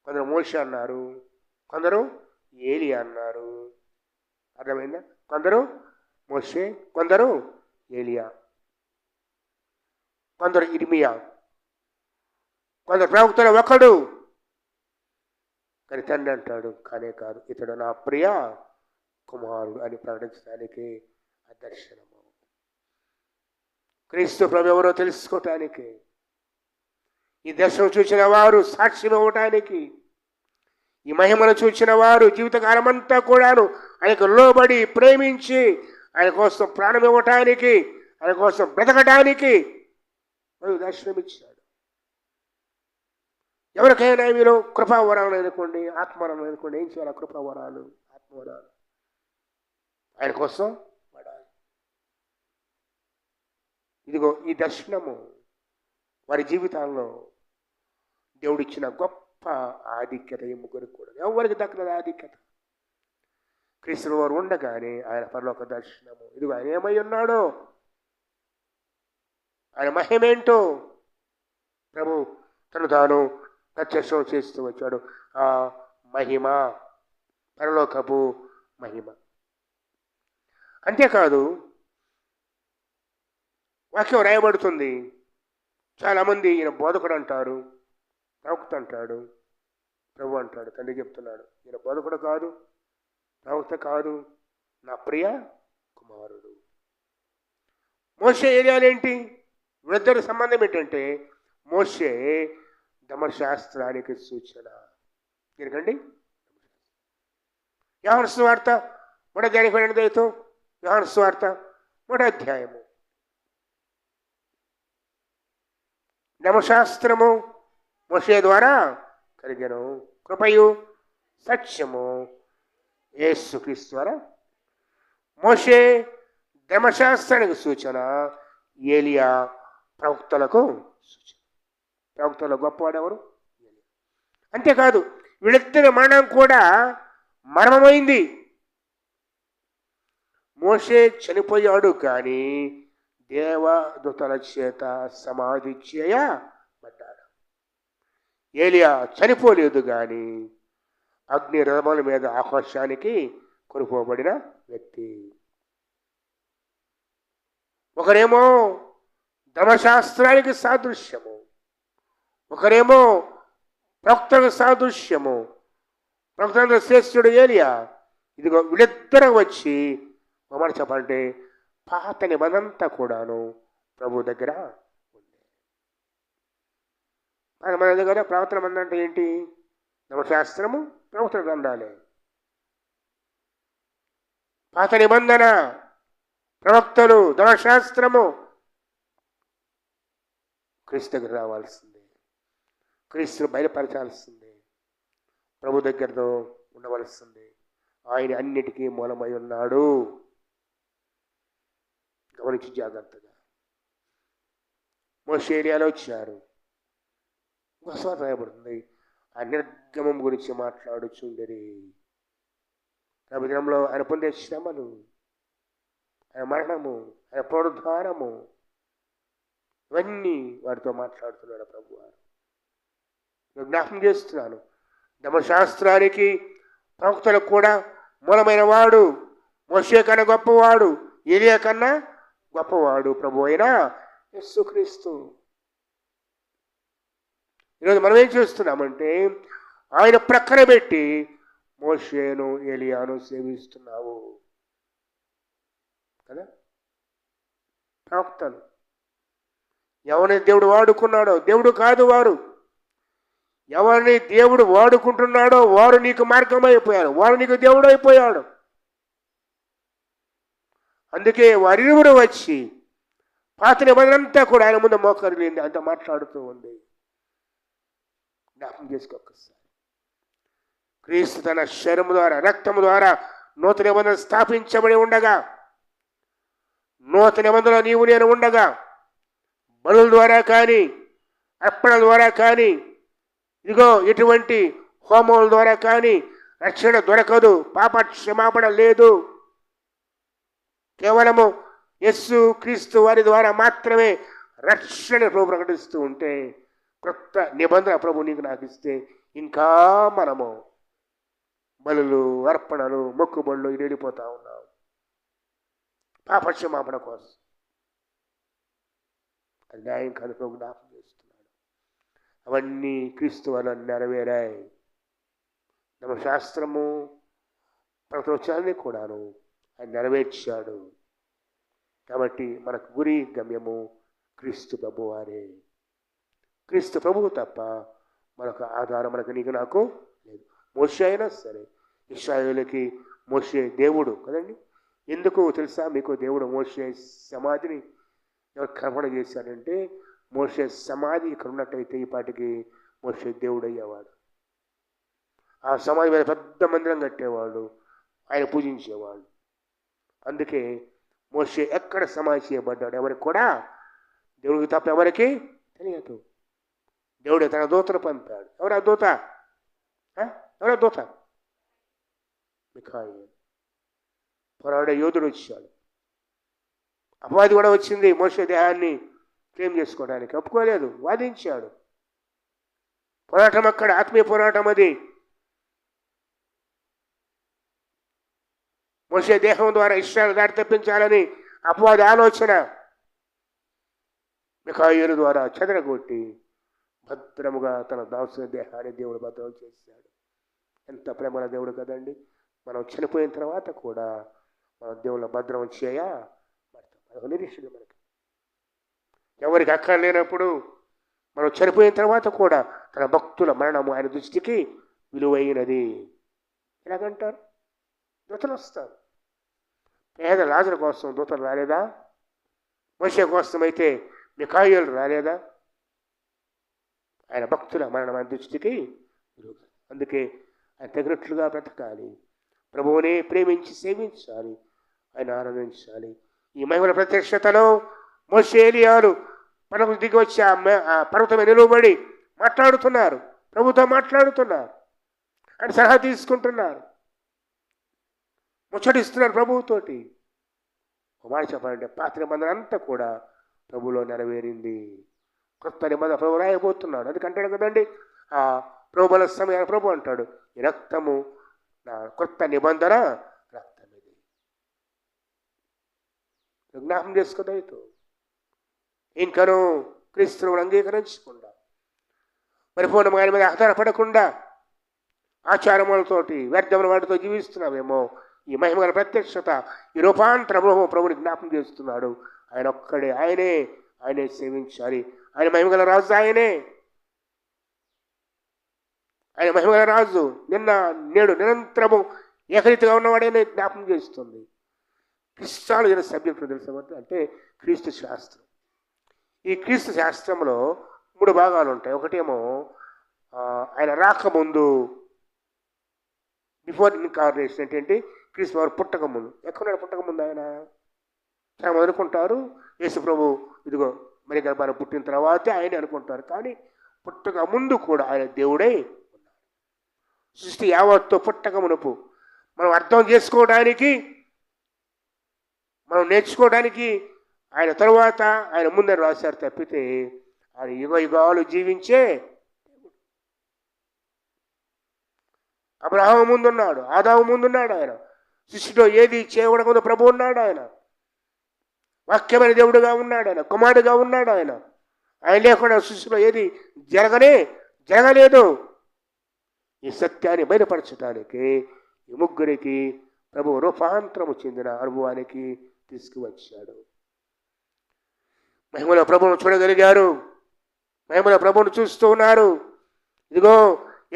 కొందరు మోషే అన్నారు, కొందరు ఏలియా అన్నారు. అర్థమైందా? కొందరు మోషే, కొందరు ఏలియా, కొందరు ఇర్మియా, కొందరు ప్రవక్తలు ఒకడు. కానీ తండ్రి అంటాడు, కానే కాదు, ఇతడు నా ప్రియ కుమారుడు అని ప్రకటించడానికి ఆ దర్శనము. క్రీస్తు ప్రభు ఎవరో తెలుసుకోవటానికి, ఈ దర్శనం చూసిన వారు సాక్ష్యం ఇవ్వటానికి, ఈ మహిమను చూసిన వారు జీవితకాలం అంతా కూడాను ఆయనకు లోబడి ప్రేమించి ఆయన కోసం ప్రాణం ఇవ్వటానికి, ఆయన కోసం బ్రతకటానికి దర్శనమిచ్చాడు. ఎవరికైనా మీరు కృపావరాలు అనుకోండి, ఆత్మవరాలు అనుకోండి, ఏం చేయాలి? కృపావరాలు, ఆత్మవరాలు ఆయన కోసం పడాలి. ఇదిగో ఈ దర్శనము వారి జీవితాల్లో దేవుడిచ్చిన గొప్ప ఆధిక్యత. ఈ ముగ్గురికి కూడా ఎవరికి దక్కలేదు ఆధిక్యత. క్రీస్తు వారు ఉండగానే ఆయన పరలోక దర్శనము. ఇదిగో ఆయన ఏమై ఉన్నాడో, ఆయన మహిమేంటో ప్రభు తను తాను ప్రత్యక్షం చేస్తూ వచ్చాడు. ఆ మహిమ పరలోకపు మహిమ. అంతేకాదు, వాక్యం రాయబడుతుంది. చాలామంది ఈయన బోధకుడు అంటారు, ప్రవక్త అంటాడు, ప్రభు అంటాడు. తండ్రి చెప్తున్నాడు, ఈయన బోధకుడు కాదు, ప్రవక్త కాదు, నా ప్రియ కుమారుడు. మోషే ఏలియాలేంటి? వీళ్ళిద్దరి సంబంధం ఏంటంటే, మోషే ధర్మశాస్త్రానికి సూచన. ఎందుకండి యోహాను సువార్త 1వ అధ్యాయానికి యోహాను సువార్త 1వ అధ్యాయము. ధర్మశాస్త్రము మోషే ద్వారా కలిగెను, కృపయు సత్యము యేసుక్రీస్తు ద్వారా. మోషే ధర్మశాస్త్రానికి సూచన, ఏలియా ప్రవక్తలకు సూచన. ప్రవక్తల గొప్పవాడెవరు? అంతేకాదు వీళ్ళిద్దరి మరణం కూడా మరణమైంది. మోషే చనిపోయాడు కానీ దేవదూతల చేత సమాధి చేయబడ్డాడు. ఏలియా చనిపోలేదు కానీ అగ్ని రథముల మీద ఆకాశానికి కొనుక్కోబడిన వ్యక్తి. ఒకరేమో ధర్మశాస్త్రానికి సాదృశ్యము, ఒకరేమో ప్రవక్తలకు సాదృశ్యము. ప్రవక్తల శ్రేష్ఠుడు ఏలియా. ఇదిగో వీళ్ళిద్దరూ వచ్చి మాట చెప్పాలంటే పాత నిబంధనంతా కూడాను ప్రభు దగ్గర ఉంది. మన దగ్గర ప్రవక్తల మంది అంటే ఏంటి? ధర్మశాస్త్రము, ప్రవక్తల గ్రంథాలే. పాత నిబంధన, ప్రవక్తలు, ధర్మశాస్త్రము. క్రీస్తు దగ్గర రావాల్సిందే, క్రీస్తును బయలుపరచాల్సిందే, ప్రభు దగ్గరతో ఉండవలసిందే. ఆయన అన్నిటికీ మూలమై ఉన్నాడు. గమనించి జాగ్రత్తగా. మోషే ఏలియాలో వచ్చారు. వసవాత రాయబడుతుంది, ఆ నిర్గమం గురించి మాట్లాడుచుండేది. దినంలో ఆయన పొందే శ్రమలు, ఆయన మరణము, ఆయన పునరుద్ధానము, ఇవన్నీ వారితో మాట్లాడుతున్నాడు ప్రభు వారు. నేను జ్ఞాపకం చేస్తున్నాను, ధర్మశాస్త్రానికి ప్రవక్తలకు కూడా మూలమైన వాడు మోషే కన్నా గొప్పవాడు, ఏలియా కన్నా గొప్పవాడు ప్రభు అయిన యేసుక్రీస్తు. ఈరోజు మనం ఏం చేస్తున్నామంటే ఆయన ప్రక్కన పెట్టి మోషేను ఏలియాను సేవిస్తున్నావు కదా. ప్రవక్తలు ఎవరిని దేవుడు వాడుకున్నాడో, దేవుడు కాదు వారు, ఎవరిని దేవుడు వాడుకుంటున్నాడో వారు నీకు మార్గం అయిపోయారు, వారు నీకు దేవుడు అయిపోయాడు. అందుకే వారిరువురు వచ్చి పాత నిబంధనంతా కూడా ఆయన ముందు మోకరిల్లింది, అంత మాట్లాడుతూ ఉంది. జ్ఞాపకం చేసుకోకసారి క్రీస్తు తన శరీరము ద్వారా, రక్తము ద్వారా నూతన నిబంధన స్థాపించబడి ఉండగా, నూతన నిబంధనలో నీవు నేను ఉండగా, బలుల ద్వారా కానీ అర్పణల ద్వారా కానీ, ఇదిగో ఇటువంటి హోమముల ద్వారా కానీ రక్షణ దొరకదు, పాప క్షమాపణ లేదు. కేవలము యేసు క్రీస్తు వారి ద్వారా మాత్రమే రక్షణ ప్రభు ప్రకటిస్తూ ఉంటే, కొత్త నిబంధన ప్రభు నీకు నాకు ఇస్తే ఇంకా మనము బలులు, అర్పణలు, మొక్కుబళ్ళు ఇది వెళ్ళిపోతా ఉన్నాం పాప క్షమాపణ కోసం. అది న్యాయం కాదు, ప్రభు జ్ఞాపకం చేస్తున్నాడు. అవన్నీ క్రీస్తు వల్ల నెరవేరాయి. ధర్మశాస్త్రము ప్రవచనాన్ని కూడాను ఆయన నెరవేర్చాడు. కాబట్టి మనకు గురి గమ్యము క్రీస్తు ప్రభు వారే. క్రీస్తు ప్రభువు తప్ప మరొక ఆధారం మనకు నీకు నాకు లేదు. మోషే అయినా సరే, ఇశ్రాయేలుకి మోషే దేవుడు కదండి. ఎందుకు తెలుసా మీకు? దేవుడు మోషే సమాధిని ఎవరు కర్పణ చేశాడంటే, మోషే సమాధి ఇక్కడ ఉన్నట్టయితే ఈ పాటికి మోషే దేవుడు అయ్యేవాడు. ఆ సమాధి మీద పెద్ద మందిరం కట్టేవాడు, ఆయన పూజించేవాడు. అందుకే మోషే ఎక్కడ సమాధి చేయబడ్డాడు ఎవరికి కూడా దేవుడికి తప్ప ఎవరికి తెలియదు. దేవుడే తన దూతను పంపాడు. ఎవరా దూత? ఎవరా దూత? మిఖాయేలు. పోరాడే యోధుడు వచ్చాడు. అపవాది కూడా వచ్చింది మోషే దేహాన్ని క్లెయిమ్ చేసుకోవడానికి, ఒప్పుకోలేదు, వాదించాడు. పోరాటం అక్కడ, ఆత్మీయ పోరాటం అది. మోషే దేహం ద్వారా ఇశ్రాయేలు దారి తప్పించాలని అపవాది ఆలోచన మిఖాయేలు ద్వారా చెదరగొట్టి భద్రముగా తన దాసుని దేహాన్ని దేవుడు భద్రం చేశాడు. ఎంత ప్రేమల దేవుడు కదండి. మనం చనిపోయిన తర్వాత కూడా మనం దేవుళ్ళ భద్రం చేయబడతాం. అదొక నిరీక్షణ మనకి. ఎవరికి అక్కర్లేనప్పుడు మనం చనిపోయిన తర్వాత కూడా తన భక్తుల మరణము ఆయన దృష్టికి విలువైనది. ఎలాగంటారు? దూతలు వస్తారు. పేద లాజరు కోసం దూతలు రాలేదా? మోషే కోసం అయితే మిఖాయేలు రాలేదా? ఆయన భక్తుల మరణం ఆయన దృష్టికి విలువ. అందుకే ఆయన తగినట్లుగా బ్రతకాలి, ప్రభువునే ప్రేమించి సేవించాలి, ఆయన ఆరాధించాలి. ఈ మహిమల ప్రత్యక్షతలో మోషే ఏలియాలు మనకు దిగి వచ్చి ఆ పర్వతం నిలువబడి మాట్లాడుతున్నారు, ప్రభుతో మాట్లాడుతున్నారు, ఆయన సలహా తీసుకుంటున్నారు, ముచ్చటిస్తున్నారు ప్రభువుతోటి. ఒక మాట చెప్పాలంటే పాత నిబంధన అంతా కూడా ప్రభులో నెరవేరింది. కొత్త నిబంధన ప్రభు రాయబోతున్నాడు. అది అంటాడు కదండి, ఆ ప్రభుల సమయాన్ని ప్రభు అంటాడు, ఈ రక్తము నా కొత్త నిబంధన రక్తం ఇది. జ్ఞాపం చేసుకోదైతే ఇంకనూ క్రీస్తువును అంగీకరించకుండా, పరిపూర్ణంగా ఆయన మీద ఆధారపడకుండా ఆచారములతోటి వ్యర్థమైన వాటితో జీవిస్తున్నామేమో. ఈ మహిమగల ప్రత్యక్షత, ఈ రూపాంతర ప్రభుని జ్ఞాపం చేస్తున్నాడు. ఆయన ఒక్కడే, ఆయనే సేవించాలి. ఆయన మహిమగల రాజు, ఆయన మహిమగల రాజు. నిన్న నేడు నిరంతరము ఏకరీతిగా ఉన్నవాడైనా జ్ఞాపం చేస్తుంది. క్రిస్టాలు అయిన సభ్యులు తెలుసు అంటే క్రీస్తు శాస్త్రం. ఈ క్రీస్తు శాస్త్రంలో 3 భాగాలు ఉంటాయి. ఒకటేమో ఆయన రాకముందు, బిఫోర్ ఇన్కార్నేషన్, ఏంటంటే క్రీస్తు వారు పుట్టక ముందు. ఎక్కడున్నాడు పుట్టక ముందు? ఆయన చాలా అనుకుంటారు యేసు ప్రభు ఇదిగో మరి గర్భాన్ని పుట్టిన తర్వాతే ఆయన అనుకుంటారు. కానీ పుట్టక ముందు కూడా ఆయన దేవుడై ఉన్నాడు. సృష్టి యావత్తు పుట్టక మునుపు మనం అర్థం చేసుకోవడానికి, మనం నేర్చుకోవడానికి ఆయన తరువాత ఆయన ముందని రాశారు తప్పితే ఆయన యుగాలు జీవించే అబ్రహాము ముందున్నాడు, ఆదాము ముందున్నాడు. ఆయన సృష్టిలో ఏది చేయకూడదు ప్రభు ఉన్నాడు. ఆయన వాక్యమైన దేవుడుగా ఉన్నాడు. ఆయన కుమారుడుగా ఉన్నాడు. ఆయన లేకుండా సృష్టిలో ఏది జరగలేదు. ఈ సత్యాన్ని బయలుపరచడానికి ఈ ముగ్గురికి ప్రభు రూపాంతరము చెందిన అనుభవానికి తీసుకువచ్చాడు. మహిమల ప్రభువును చూడగలిగారు, మహిమల ప్రభువును చూస్తూ ఉన్నారు. ఇదిగో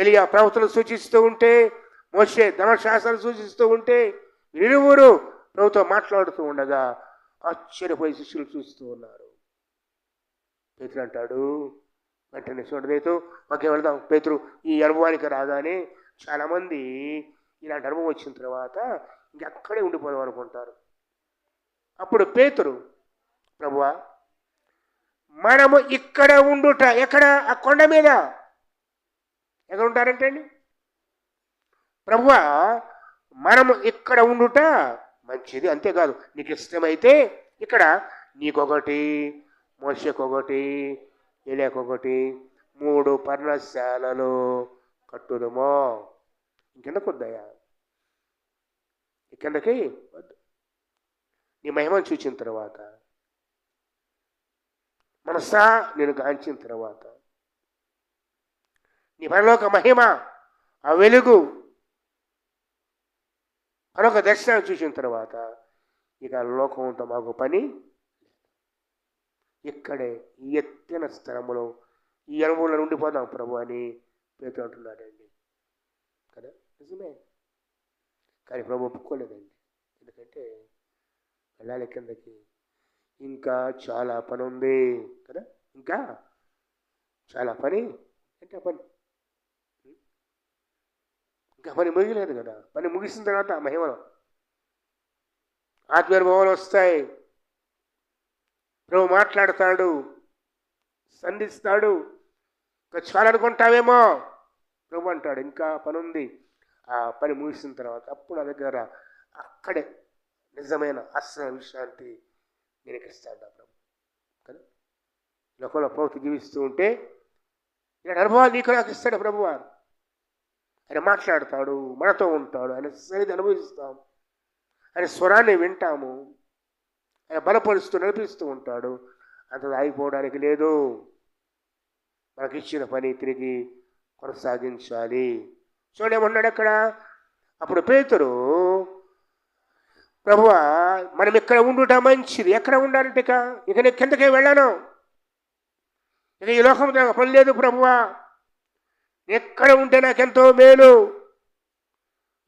ఎలియా ప్రవక్తలు సూచిస్తూ ఉంటే, మోషే ధర్మశాస్త్రాలు సూచిస్తూ ఉంటే, ఇరువురు ప్రభుతో మాట్లాడుతూ ఉండగా ఆశ్చర్యపోయి శిష్యులు చూస్తూ ఉన్నారు. పేతురు అంటాడు, వెంటనే చూడదేతో మాకే వెళ్దాం. పేతురు ఈ అనుభవానికి రాగానే చాలామంది ఇలాంటి అనుభవం వచ్చిన తర్వాత ఇంకక్కడే ఉండిపోదాం అనుకుంటారు. అప్పుడు పేతురు, ప్రభువా మనము ఇక్కడ ఉండుట, ఎక్కడ? ఆ కొండ మీద. ఎక్కడ ఉంటారంటే అండి, ప్రభువా మనము ఇక్కడ ఉండుట మంచిది. అంతేకాదు, నీకు ఇష్టమైతే ఇక్కడ నీకొకటి, మోషేకొకటి, ఏలియాకొకటి 3 పర్ణశాలలు కట్టుదమో. ఇంకెందుకు వద్దయా? కిందకి వద్దు. నీ మహిమను చూచిన తర్వాత, మనసా నేను గాంచిన తర్వాత, నీ పరలోక మహిమ, ఆ వెలుగు, మరొక దర్శనాన్ని చూసిన తర్వాత ఇక లోకంతో మాకు పని. ఇక్కడే ఈ ఎత్తైన స్థలములో ఈ అనుభవంలో ఉండిపోదాం ప్రభు అని పేతురు అంటున్నాడండి కదా. నిజమే. కానీ ప్రభు ఒప్పుకోలేదండి. ఎందుకంటే వెళ్ళాలి కిందకి, ఇంకా చాలా పని ఉంది కదా, ఇంకా చాలా పని. అంటే పని ఇంకా పని ముగిలేదు కదా. పని ముగిసిన తర్వాత మహిమలో ఆత్మీయభావాలు వస్తాయి. ప్రభు మాట్లాడతాడు, సంధిస్తాడు. ఇంకా చాలా అనుకుంటావేమో, ప్రభు అంటాడు ఇంకా పని ఉంది. ఆ పని ముగిసిన తర్వాత అప్పుడు నా దగ్గర అక్కడే నిజమైన అసలు విశ్రాంతి నేను ఇస్తాను ప్రభు కదా. లోకంలో ప్రభుత్వం జీవిస్తూ ఉంటే ఇలాంటి అనుభవాలు నీకు నాకు ఇస్తాడు ప్రభు. ఆయన మాట్లాడతాడు, మనతో ఉంటాడు, ఆయన సరిది అనుభవిస్తాం, ఆయన స్వరాన్ని వింటాము, ఆయన బలపరుస్తూ నడిపిస్తూ ఉంటాడు. అంత ఆగిపోవడానికి లేదు. మనకి ఇచ్చిన పని తిరిగి కొనసాగించాలి. చూడేమన్నాడు అక్కడ. అప్పుడు పేతురు, ప్రభువా మనం ఇక్కడ ఉండుట మంచిది. ఎక్కడ ఉండాలంటే ఇక నేను కిందకే వెళ్ళాను, ఇక ఈ లోకంతో నాకు పని లేదు ప్రభువా, ఎక్కడ ఉంటే నాకెంతో మేలు.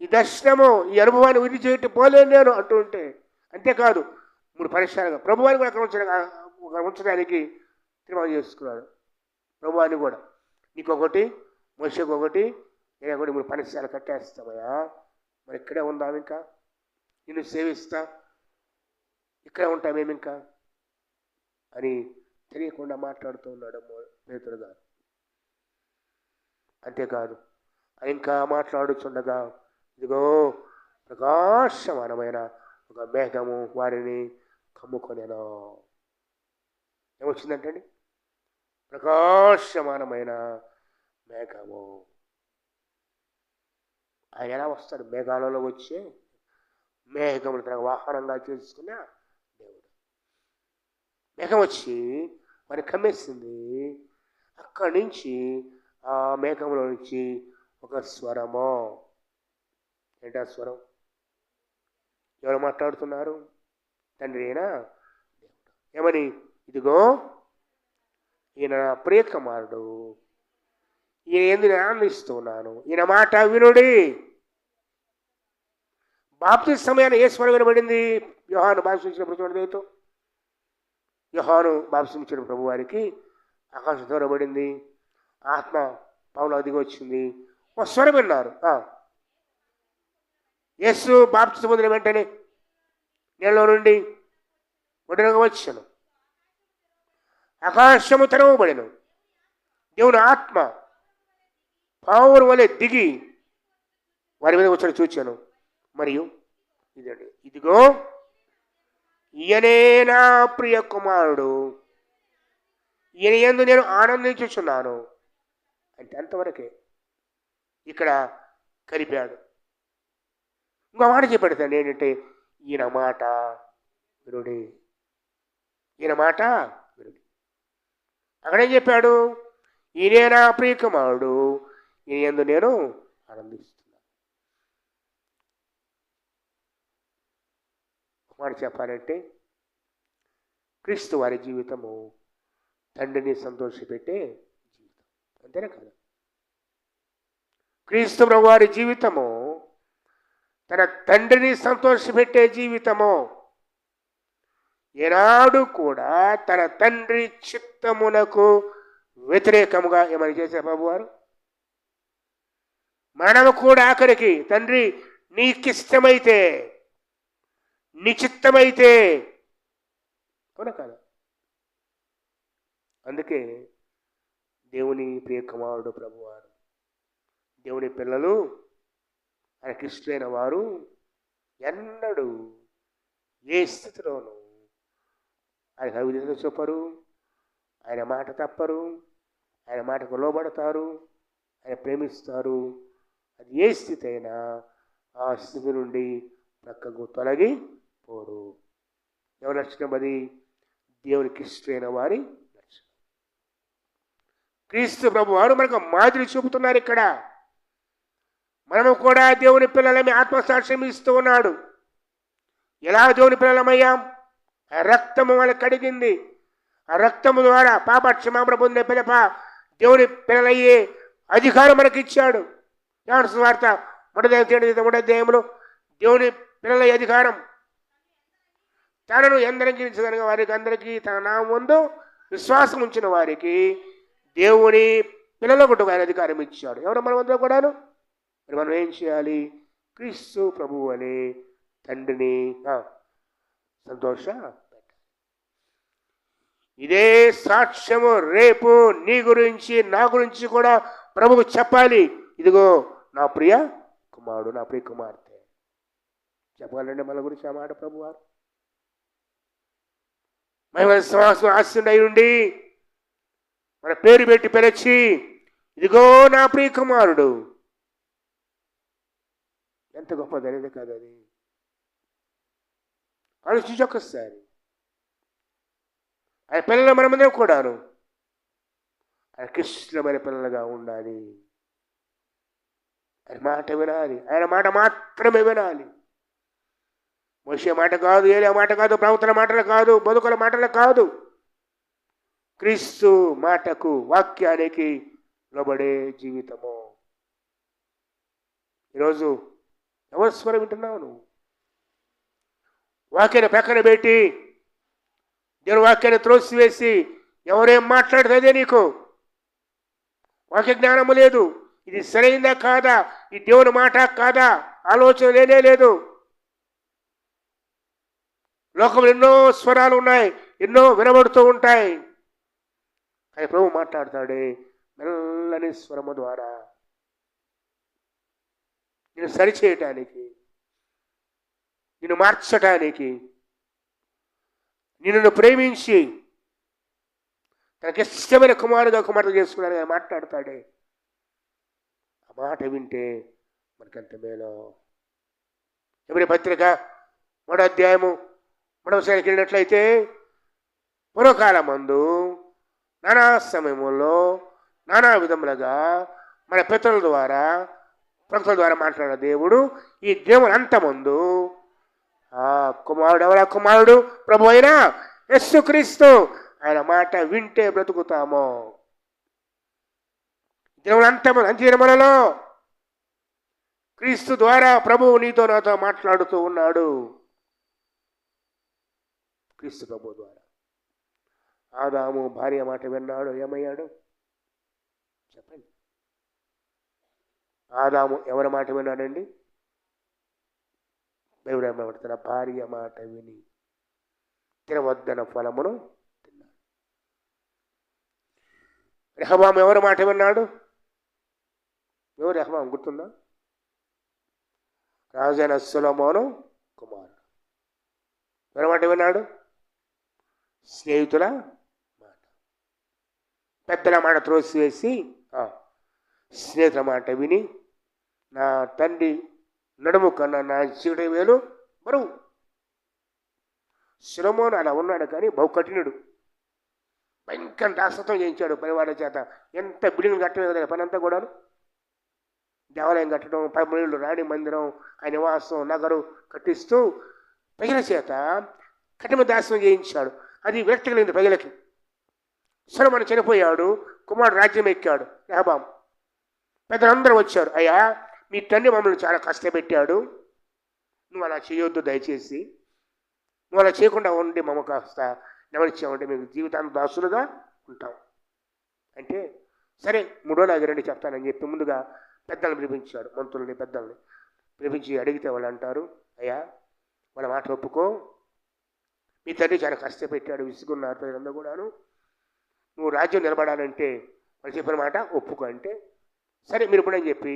ఈ దర్శనము, ఈ అనుభవాన్ని విడిచిపెట్టి పోలేను నేను అంటూ ఉంటే, అంతేకాదు 3 పరిశ్రమగా ప్రభువాన్ని కూడా అక్కడ ఉంచడానికి తీర్మానం చేసుకున్నాడు. ప్రభువాన్ని కూడా నీకొకటి, మోషేకొకటి, నేను కూడా 3 పరిశ్రమలు కట్టేస్తామయ్యా, మరి ఇక్కడే ఉందాం, ఇంకా నిన్ను సేవిస్తా, ఇక్కడ ఉంటామేమి ఇంకా అని తెలియకుండా మాట్లాడుతూ ఉన్నాడు పేతురు గారు. అంతేకాదు ఇంకా మాట్లాడుచుండగా ఇదిగో ప్రకాశమానమైన ఒక మేఘము వారిని కమ్ముకొనెను. ఏమొచ్చిందంటండి? ప్రకాశమానమైన మేఘము. ఆయన ఎలా వస్తాడు? మేఘాలలో వచ్చే మేఘములు తన వాహనంగా చేసుకున్న దేవుడు. మేఘం వచ్చి మరి కమ్మేసింది. అక్కడి నుంచి ఆ మేఘంలో నుంచి ఒక స్వరము. ఏంటా స్వరం? ఎవరు మాట్లాడుతున్నారు? తండ్రి అయినా దేవుడు. ఏమని? ఇదిగో ఈయన నా ప్రియ కుమారుడు, ఈయన ఎందుకు ఆనందిస్తూ ఉన్నాను, ఈయన మాట వినుడి. బాప్తిస్మ సమయాన్ని ఏ స్వరం వినబడింది? యోహాను బాప్తిస్మ ప్రభుత్వం. యోహాను బాప్తిస్మ ప్రభు వారికి ఆకాశం దూరబడింది, ఆత్మ పౌలు దిగి వచ్చింది, ఒక స్వరం విన్నారు. యేసు బాప్తిస్మ పొందిన వెంటనే నీళ్ళలో నుండి ఒడినగా వచ్చాను, ఆకాశము తెరవబడెను, దేవుని ఆత్మ పావురు వలె దిగి వారి మీద వచ్చి చూచాను. మరియు ఇదండి, ఇదిగో ఈయనే నా ప్రియ కుమారుడు, ఈయన యందు నేను ఆనందించుచున్నాను అంటే అంతవరకే. ఇక్కడ కలిపాడు. ఇంకో మాట చెప్పాడు తండ్రి, ఏంటంటే ఈయన మాట వినుడి, ఈయన మాట వినుడి. అక్కడేం చెప్పాడు? ఈయనే నా ప్రియ కుమారుడు, ఈయన యందు నేను ఆనందిస్తున్నాను. మాట చెప్పాలంటే క్రీస్తు వారి జీవితము తండ్రిని సంతోషపెట్టే జీవితం, అంతేనా కదా? క్రీస్తు ప్రభు వారి జీవితము తన తండ్రిని సంతోషపెట్టే జీవితము. ఏనాడు కూడా తన తండ్రి చిత్తమునకు వ్యతిరేకముగా ఏమని చేశారు ప్రభువారు? మనము కూడా ఆఖరికి తండ్రి నీకిష్టమైతే, నీ చిత్తమైతే, అవునా కదా? అందుకే దేవుని ప్రియ కుమారుడు ప్రభువారు, దేవుని పిల్లలు, ఆయనకి ఇష్టమైన వారు ఎన్నడూ ఏ స్థితిలోనూ ఆయన అవిధంగా చెప్పరు, ఆయన మాట తప్పరు, ఆయన మాటకు లోబడతారు, ఆయన ప్రేమిస్తారు. అది ఏ స్థితి అయినా ఆ స్థితి నుండి ప్రక్కకు తొలగి పోరు. ఎవరి లక్షణం అది? దేవునికి ఇష్టమైన వారి లక్షణం. క్రీస్తు ప్రభు వారు మనకు మాదిరి చూపుతున్నారు. ఇక్కడ మనము కూడా దేవుని పిల్లలమే ఆత్మసాక్ష్యం ఇస్తూ ఉన్నాడు. ఎలా దేవుని పిల్లలమయ్యాం? ఆ రక్తము మనకు కడిగింది. ఆ రక్తము ద్వారా పాప క్షమాపణ పొందే పిల్లప దేవుని పిల్లలయ్యే అధికారం మనకి ఇచ్చాడు. యోహాను సువార్త 1:3 దేవుని పిల్లల అధికారం, తనను ఎందరించగలిగిన వారికి అందరికీ తన నామం ముందు విశ్వాసం ఉంచిన వారికి దేవుని పిల్లలకు ఆయన అధికారం ఇచ్చాడు. ఎవరు? మనమందరూ కూడాను. మరి మనం ఏం చేయాలి? క్రీస్తు ప్రభువు అనే తండ్రిని సంతోష పెట్టాలి. ఇదే సాక్ష్యము రేపు నీ గురించి నా గురించి కూడా ప్రభువు చెప్పాలి. ఇదిగో నా ప్రియ కుమారుడు, నా ప్రియ కుమార్తె. చెప్పాలండి మన గురించి ఆ మాట ప్రభువారు. మన శ్వాసం ఆశుండై ఉండి మన పేరు పెట్టి పిలిచి ఇదిగో నా ప్రియ కుమారుడు. ఎంత గొప్పది అనేది కాదు అది. ఆలోచించి ఒక్కసారి. ఆయన పిల్లలు మనమందరం కూడాను ఆయన కృష్ణమైన పిల్లలుగా ఉండాలి. ఆయన మాట వినాలి, ఆయన మాట మాత్రమే వినాలి. మోషే మాట కాదు, ఏలియా మాట కాదు, ప్రవక్తల మాటలు కాదు, బతుకుల మాటలు కాదు. క్రీస్తు మాటకు, వాక్యానికి లోబడే జీవితము. ఈరోజు ఎవరి స్వరం వింటున్నావు నువ్వు? వాక్యాన్ని పక్కన పెట్టి దేవుని వాక్యాన్ని త్రోసివేసి ఎవరేం మాట్లాడుతుందే నీకు వాక్య జ్ఞానము లేదు. ఇది సరైందా కాదా, ఈ దేవుని మాట కాదా, ఆలోచన లేనే లేదు. లోకంలో ఎన్నో స్వరాలు ఉన్నాయి, ఎన్నో వినబడుతూ ఉంటాయి. కానీ ప్రభు మాట్లాడతాడే మెల్లని స్వరము ద్వారా నేను సరిచేయటానికి, నిన్ను మార్చటానికి, నిన్ను ప్రేమించి తనకిష్టమైన కుమారుత చేసుకున్నాను మాట్లాడతాడే. ఆ మాట వింటే మనకెంత మేలో. ఎవరి పత్రిక 3వ అధ్యాయము 3వ వచనానికి వెళ్ళినట్లయితే, పూర్వకాలమందు నానా సమయముల్లో నానా విధములుగా మన పితరుల ద్వారా ప్రవక్తల ద్వారా మాట్లాడిన దేవుడు ఈ దినములంతమందు ఆ కుమారుడు, ఎవరా కుమారుడు? ప్రభు అయిన యేసుక్రీస్తు. ఆయన మాట వింటే బ్రతుకుతాము. దినములంతమంది అంత్యదినములలో క్రీస్తు ద్వారా ప్రభువు నీతో నాతో మాట్లాడుతూ ఉన్నాడు. క్రీస్తు ప్రభు ద్వారా. ఆదాము భార్య మాట విన్నాడు, ఏమయ్యాడు చెప్పండి? ఆదాము ఎవరి మాట విన్నాడండి? బైబిల్ తన భార్య మాట విని తినవద్దన ఫలమును తిన్నాడు. రెహబాము ఎవరి మాట విన్నాడు? ఎవరు రెహబాము గుర్తుందా? రాజైన సొలొమోను కుమారుడు. ఎవరి మాట విన్నాడు? స్నేహితుల మాట. పెద్దల మాట త్రోసివేసి స్నేహితుల మాట విని నా తండ్రి నడుము కన్నా నా చీకటి వేలు బరువు. సొలొమోను అలా ఉన్నాడు, కానీ బహు కఠినుడు. భయంకర దాసత్వం చేయించాడు పరివారం చేత. ఎంత బిల్డింగ్లు కట్టడం కదా పని అంతా కూడాను. దేవాలయం కట్టడం, 13 రాణి మందిరం, ఆ నివాసం, నగరు కట్టిస్తూ ప్రజల చేత కఠిన దాసత్వం చేయించాడు. అది విరక్తి కలిగింది ప్రజలకి. సొలొమోను చనిపోయాడు, కుమారుడు రాజ్యం ఎక్కాడు రెహబాము. పెద్దలందరూ వచ్చారు, అయ్యా మీ తండ్రి మమ్మల్ని చాలా కష్టపెట్టాడు, నువ్వు అలా చేయొద్దు దయచేసి, నువ్వు అలా చేయకుండా ఉండి మమ్మ కాస్త నెమలిచ్చామంటే మేము జీవితాన్ని దాసులుగా ఉంటాం అంటే, సరే 3 రోజులు ఆగిరండి చెప్తానని చెప్పి ముందుగా పెద్దలను పిలిపించాడు. మంత్రుల్ని పెద్దల్ని పిలిపించి అడిగితే వాళ్ళు అంటారు, అయ్యా వాళ్ళ మాట ఒప్పుకో, మీ తండ్రి చాలా కష్టపెట్టాడు, విసుగున్నారు ప్రజలందరూ కూడాను, నువ్వు రాజ్యం నిలబడాలంటే వాళ్ళు చెప్పిన మాట ఒప్పుకో అంటే, సరే మీరు ఇప్పుడని చెప్పి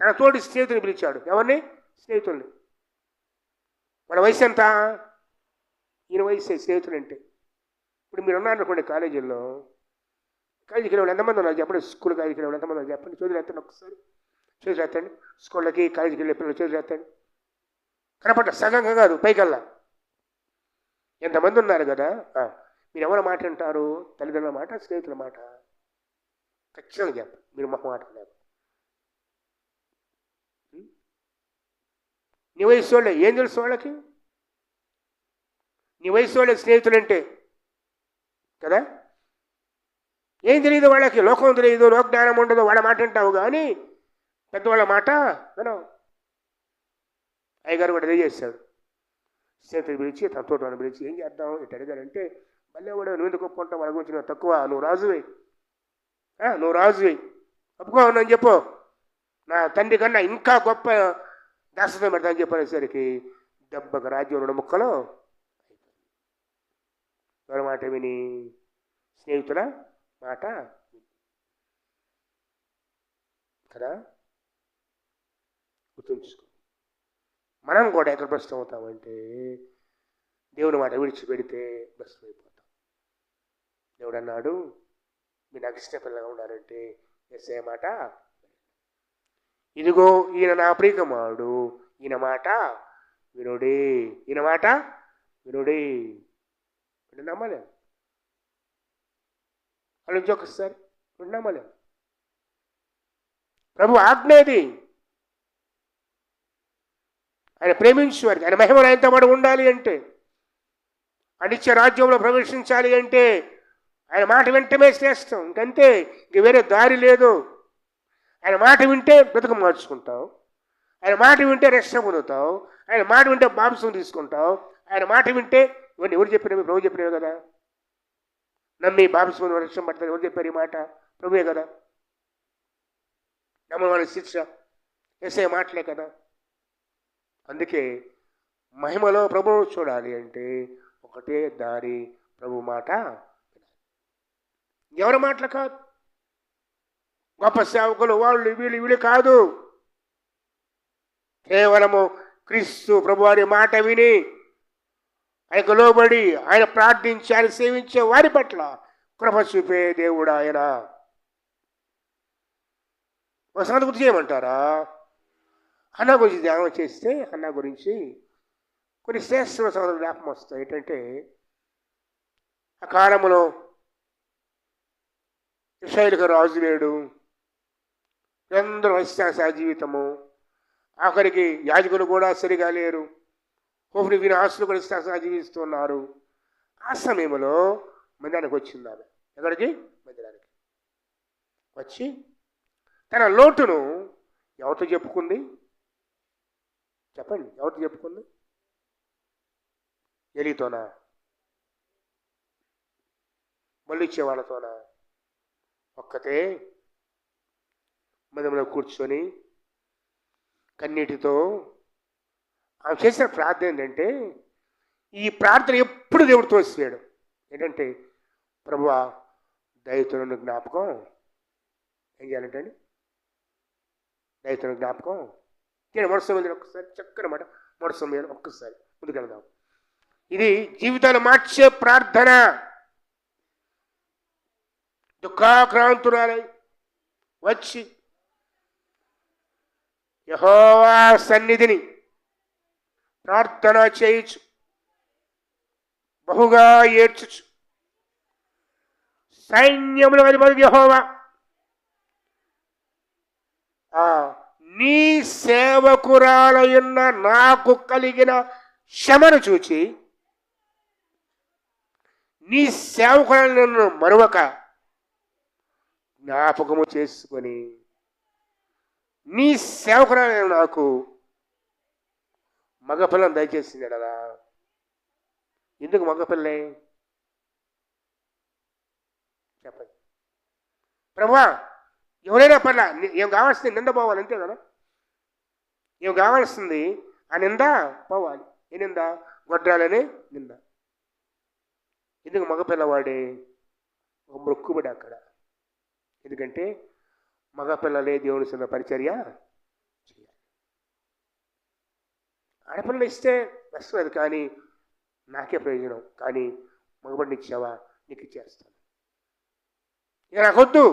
తన తోటి స్నేహితుని పిలిచాడు. ఎవరిని? స్నేహితుల్ని. వాళ్ళ వయసు ఎంత? ఈయన వయసు స్నేహితులు అంటే. ఇప్పుడు మీరు ఉన్నారనుకోండి కాలేజీలో, కాలేజీకి వెళ్ళి ఎంతమంది ఉన్నారు చెప్పండి? స్కూల్ కాలేజీకి వెళ్ళి ఎంతమంది ఉన్నారు చెప్పండి? చేతులు ఎత్తండి ఒకసారి, చేతులు ఎత్తండి. స్కూళ్ళకి కాలేజీకి వెళ్ళే పిల్లలు చేతులు ఎత్తండి. కనపడ్డ సగంగా కాదు, పైకల్లా ఎంతమంది ఉన్నారు కదా. మీరు ఎవరి మాట అంటారు? తల్లిదండ్రుల మాట, స్నేహితుల మాట? ఖచ్చితంగా చెప్పండి. మీరు మా మాట లేదు. నీ వయసు వాళ్ళే ఏం తెలుసు వాళ్ళకి? నీ వయసు వాళ్ళే స్నేహితులు అంటే కదా. ఏం తెలియదు వాళ్ళకి, లోకం తెలియదు, లోకజ్ఞానం ఉండదు, వాళ్ళ మాట అంటావు కానీ పెద్దవాళ్ళ మాట వినవు. అయ్యగారు కూడా అదే చేశాడు. స్నేహితులు పిలిచి తన తోట వాళ్ళని పిలిచి ఏం చేద్దాం ఇటు అడిగారంటే, మళ్ళీ కూడా నువ్వు ఎందుకు ఒప్పుకుంటావు, వాళ్ళ గురించి నువ్వు తక్కువ, నువ్వు రాజువే, నువ్వు రాజువే, ఒప్పుకోవని చెప్పు, నా తండ్రి కన్నా ఇంకా గొప్ప దాసత్వం పెడతానని చెప్పనేసరికి దెబ్బకు రాజ్యం 2 ముక్కలు. ఎవరి మాట విని? స్నేహితుల మాట కదా. గుర్తుంచుకో, మనం కూడా ఎక్కడ భ్రష్టం అవుతామంటే దేవుని మాట విడిచిపెడితే భ్రష్టం అయిపోతాం. దేవుడు అన్నాడు, మీరు నాకు ఇష్ట పిల్లగా ఉండాలంటే యేసయ్య మాట, ఇదిగో ఈయన నా ప్రియకుమారుడు, ఈయన మాట వినుడే, ఈయన మాట వినుడే. నమ్మలేం. వాళ్ళు ఇంకొకసారి నమ్మలేం. ప్రభు ఆజ్ఞేది. ఆయన ప్రేమించు వారికి, ఆయన మహిమలో ఆయనతో పాటు ఉండాలి అంటే, అనిత్య రాజ్యంలో ప్రవేశించాలి అంటే ఆయన మాట వింటమే శ్రేష్టం. ఇంకంతే, ఇంక వేరే దారి లేదు. ఆయన మాట వింటే బ్రతుకు మార్చుకుంటావు, ఆయన మాట వింటే రక్షణ పొందుతావు, ఆయన మాట వింటే మాంసం తీసుకుంటావు, ఆయన మాట వింటే ఇవన్నీ ఎవరు చెప్పినవి? ప్రభు చెప్పినవి కదా. నమ్మి మాంసం రక్షణ పడతారు, ఎవరు చెప్పారు ఈ మాట? ప్రభువే కదా. నమ్మని వాళ్ళ శిక్ష యేసయ్య మాటలే కదా. అందుకే మహిమలో ప్రభువు చూడాలి అంటే ఒకటే దారి, ప్రభు మాట. ఎవరి మాటలు కాదు, గొప్ప సేవకులు వాళ్ళు వీళ్ళు కాదు. కేవలము క్రీస్తు ప్రభువారి మాట విని ఆయనకు లోబడి ఆయన ప్రార్థించి ఆయన సేవించే వారి పట్ల కృప చూపే దేవుడు ఆయన. ఒక సంగతి గుర్తు చేయమంటారా? హన్నా గురించి ధ్యానం చేస్తే హన్నా గురించి కొన్ని శ్రేష్ఠ సంగతులు జ్ఞాపకం వస్తాయి. ఏంటంటే ఆ కాలంలో ఇశ్రాయేలుకు రాజు లేడు, అందరూ వైశ్యాస జీవితము, ఆఖరికి యాజకులు కూడా సరిగా లేరు, హోపుని వినాశులు కూడా ఇష్టాసగా జీవిస్తున్నారు. ఆ సమయంలో మందిరానికి వచ్చింది ఆమె. ఎక్కడికి? మందిరానికి వచ్చి తన లోటును ఎవరితో చెప్పుకుంది? చెప్పండి, ఎవరితో చెప్పుకుంది? ఎలితోనా? మళ్ళిచ్చే వాళ్ళతోనా? ఒక్కతే మందిరంలో కూర్చొని కన్నీటితో ఆమె చేసిన ప్రార్థన ఏంటంటే, ఈ ప్రార్థన ఎప్పుడు దేవుడు తోసివేయడు. ఏంటంటే, ప్రభువా దైవతులను జ్ఞాపకం ఏం చేయాలంటే అండి, దైవతులను జ్ఞాపకం నేను మొదటి ఒక్కసారి చక్కని మాట, మొదటి సమయంలో ఒక్కసారి ముందుకెళ్దాం. ఇది జీవితాలు మార్చే ప్రార్థన. దుఃఖాక్రాంతురాలై వచ్చి యెహోవా సన్నిధిని ప్రార్థన చేయుచు, బహుగా ఏడ్చుచు, సైన్యముల అధిపతి యెహోవా నీ సేవకురాలయున్న నాకు కలిగిన శ్రమను చూచి, నీ సేవకురాలను మరొక జ్ఞాపకము చేసుకొని, నీ సేవకురాలైన నాకు మగపిల్లని దయచేసింది కదా. ఎందుకు మగపిల్లే చెప్పండి? ప్రభువా ఎవరైనా పర్లా, ఏం కావాల్సింది నింద పోవాలి, అంతే కదా. ఏం కావాల్సింది ఆ నింద పోవాలి. ఏ నింద? గొడ్రాలనే నింద. ఎందుకు మగపిల్లవాడే? ఒక మొక్కుబడి అక్కడ. ఎందుకంటే మగపిల్లలే దేవుని చిన్న పరిచర్య చేయాలి. ఆడపిల్లలు ఇస్తే నష్టం, కానీ నాకే ప్రయోజనం. కానీ మగబడిని ఇచ్చావా, నీకు ఇచ్చేస్తాను. ఇక నాకొద్దు,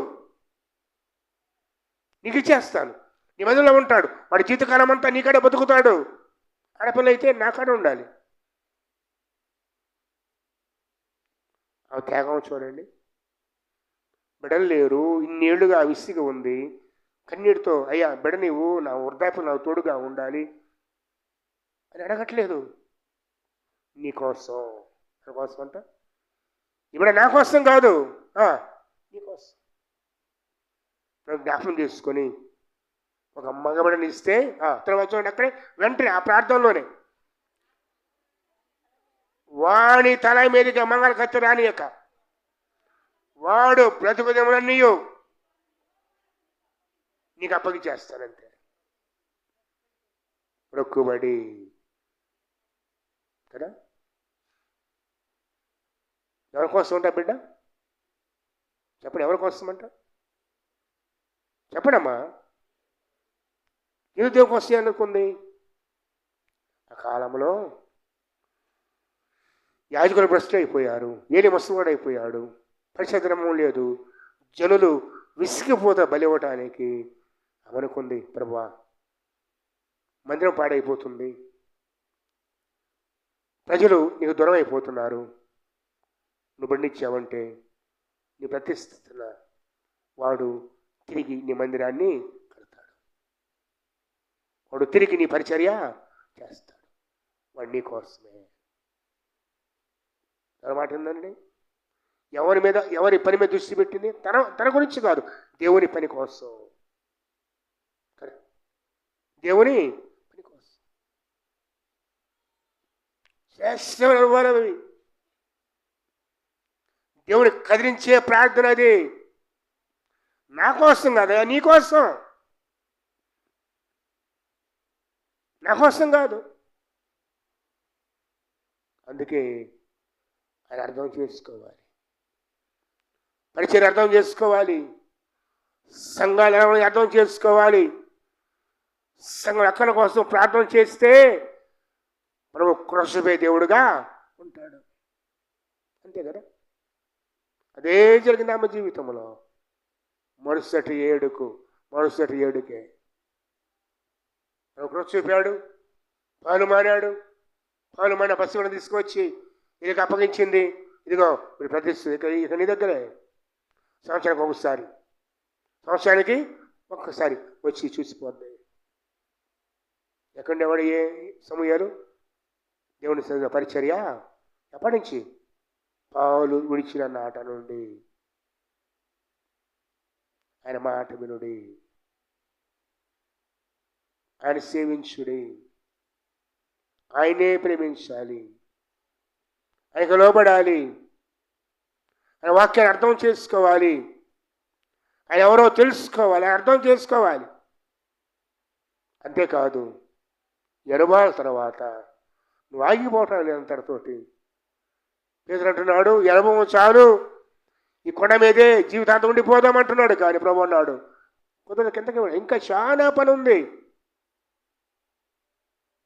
నీకు ఇచ్చేస్తాను. నీ మధ్యలో ఉంటాడు, వాడి జీవితకాలం అంతా నీకాడే బతుకుతాడు. ఆడపిల్ల అయితే నాకాడే ఉండాలి. ఆ త్యాగం చూడండి. బిడ్డలు లేరు, ఇన్నేళ్లుగా విసిగా ఉంది, కన్నీటితో అయ్యా బిడ్డ నీవు నా వృద్ధాప్యం నాకు తోడుగా ఉండాలి అని అడగట్లేదు. నీకోసం. కోసం అంట ఇప్పుడు నా కోసం కాదు, నీకోసం. జ్ఞాపకం చేసుకొని ఒక మగబిడ్డని ఇస్తే తర్వాత చూడండి, అక్కడే వెంటనే ఆ ప్రార్థనలోనే వాణి తల మీదకి మంగళ కత్తి రానియక వాడు బ్రతుకుదములన్నీ నీకు అప్పగిచేస్తానంతే. మొక్కుబడి కదా. ఎవరి కోసం ఉంటా బిడ్డ? చెప్పండి, ఎవరి కోసం అంట? చెప్పడమ్మా. ఎందుకు దేవుని కోసం అనుకుంది? ఆ కాలంలో యాజకులు భ్రష్టులు అయిపోయారు, ఏలి మస్తువాడు అయిపోయాడు, పరిశుద్ధము లేదు, జనులు విసిగిపోతా బలి ఇవ్వటానికి అనుకుంది, ప్రభువా మందిరం పాడైపోతుంది, ప్రజలు నీకు దూరం అయిపోతున్నారు, నువ్వు బండిచ్చావంటే నీ ప్రతిష్ఠితున్న వాడు తిరిగి నీ మందిరాన్ని కడతాడు, వాడు తిరిగి నీ పరిచర్య చేస్తాడు, వాడు నీ కోసమే. మాట ఏందండి? ఎవరి మీద, ఎవరి పని మీద దృష్టి పెట్టింది? తన గురించి కాదు, దేవుని పని కోసం. దేవుని పని కోసం శ్రేష్టమైనవి. దేవుని కదిలించే ప్రార్థన అది. నా కోసం కాదు, నీ కోసం. నా కోసం కాదు. అందుకే ఆయన అర్థం చేసుకోవాలి, పరిచయం అర్థం చేసుకోవాలి, సంఘాలు ఎలా అర్థం చేసుకోవాలి. సంఘం రక్షణ కోసం ప్రార్థన చేస్తే ప్రభు క్రొసపే దేవుడుగా ఉంటాడు. అంతే కదా. అదే జరిగింది ఆమె జీవితంలో. మరుసటి ఏడుకే క్రొసపాడు, పాలు మారాడు. పాలు మారిన పసివాడిని తీసుకొచ్చి ఇదికి అప్పగించింది. ఇదిగో ఇప్పుడు ప్రతిష్ఠ ఇక నీ దగ్గరే. సంవత్సరానికి ఒక్కసారి వచ్చి చూసిపోద్ది. ఎక్కడెవడు ఏ సమూయేలు దేవుని సన్నిధిలో పరిచర్య ఎప్పటి నుంచి? పాలు విడిచిన నాట నుండి. ఆయన మాట వినుడి, ఆయన సేవించుడి, ఆయనే ప్రేమించాలి, ఆయనకు లోబడాలి, ఆయన వాక్యాన్ని అర్థం చేసుకోవాలి, ఆయన ఎవరో తెలుసుకోవాలి, అర్థం చేసుకోవాలి. అంతేకాదు ఎనుబాల తర్వాత నువ్వు ఆగిపోవటం లేదు అంతటితోటి. పేతురు అంటున్నాడు, అనుభవం చాలు, ఈ కొండ మీదే జీవితాంతం ఉండిపోదామంటున్నాడు. కానీ ప్రభు అన్నాడు, కుదరదు, కిందకి ఇంకా చాలా పని ఉంది,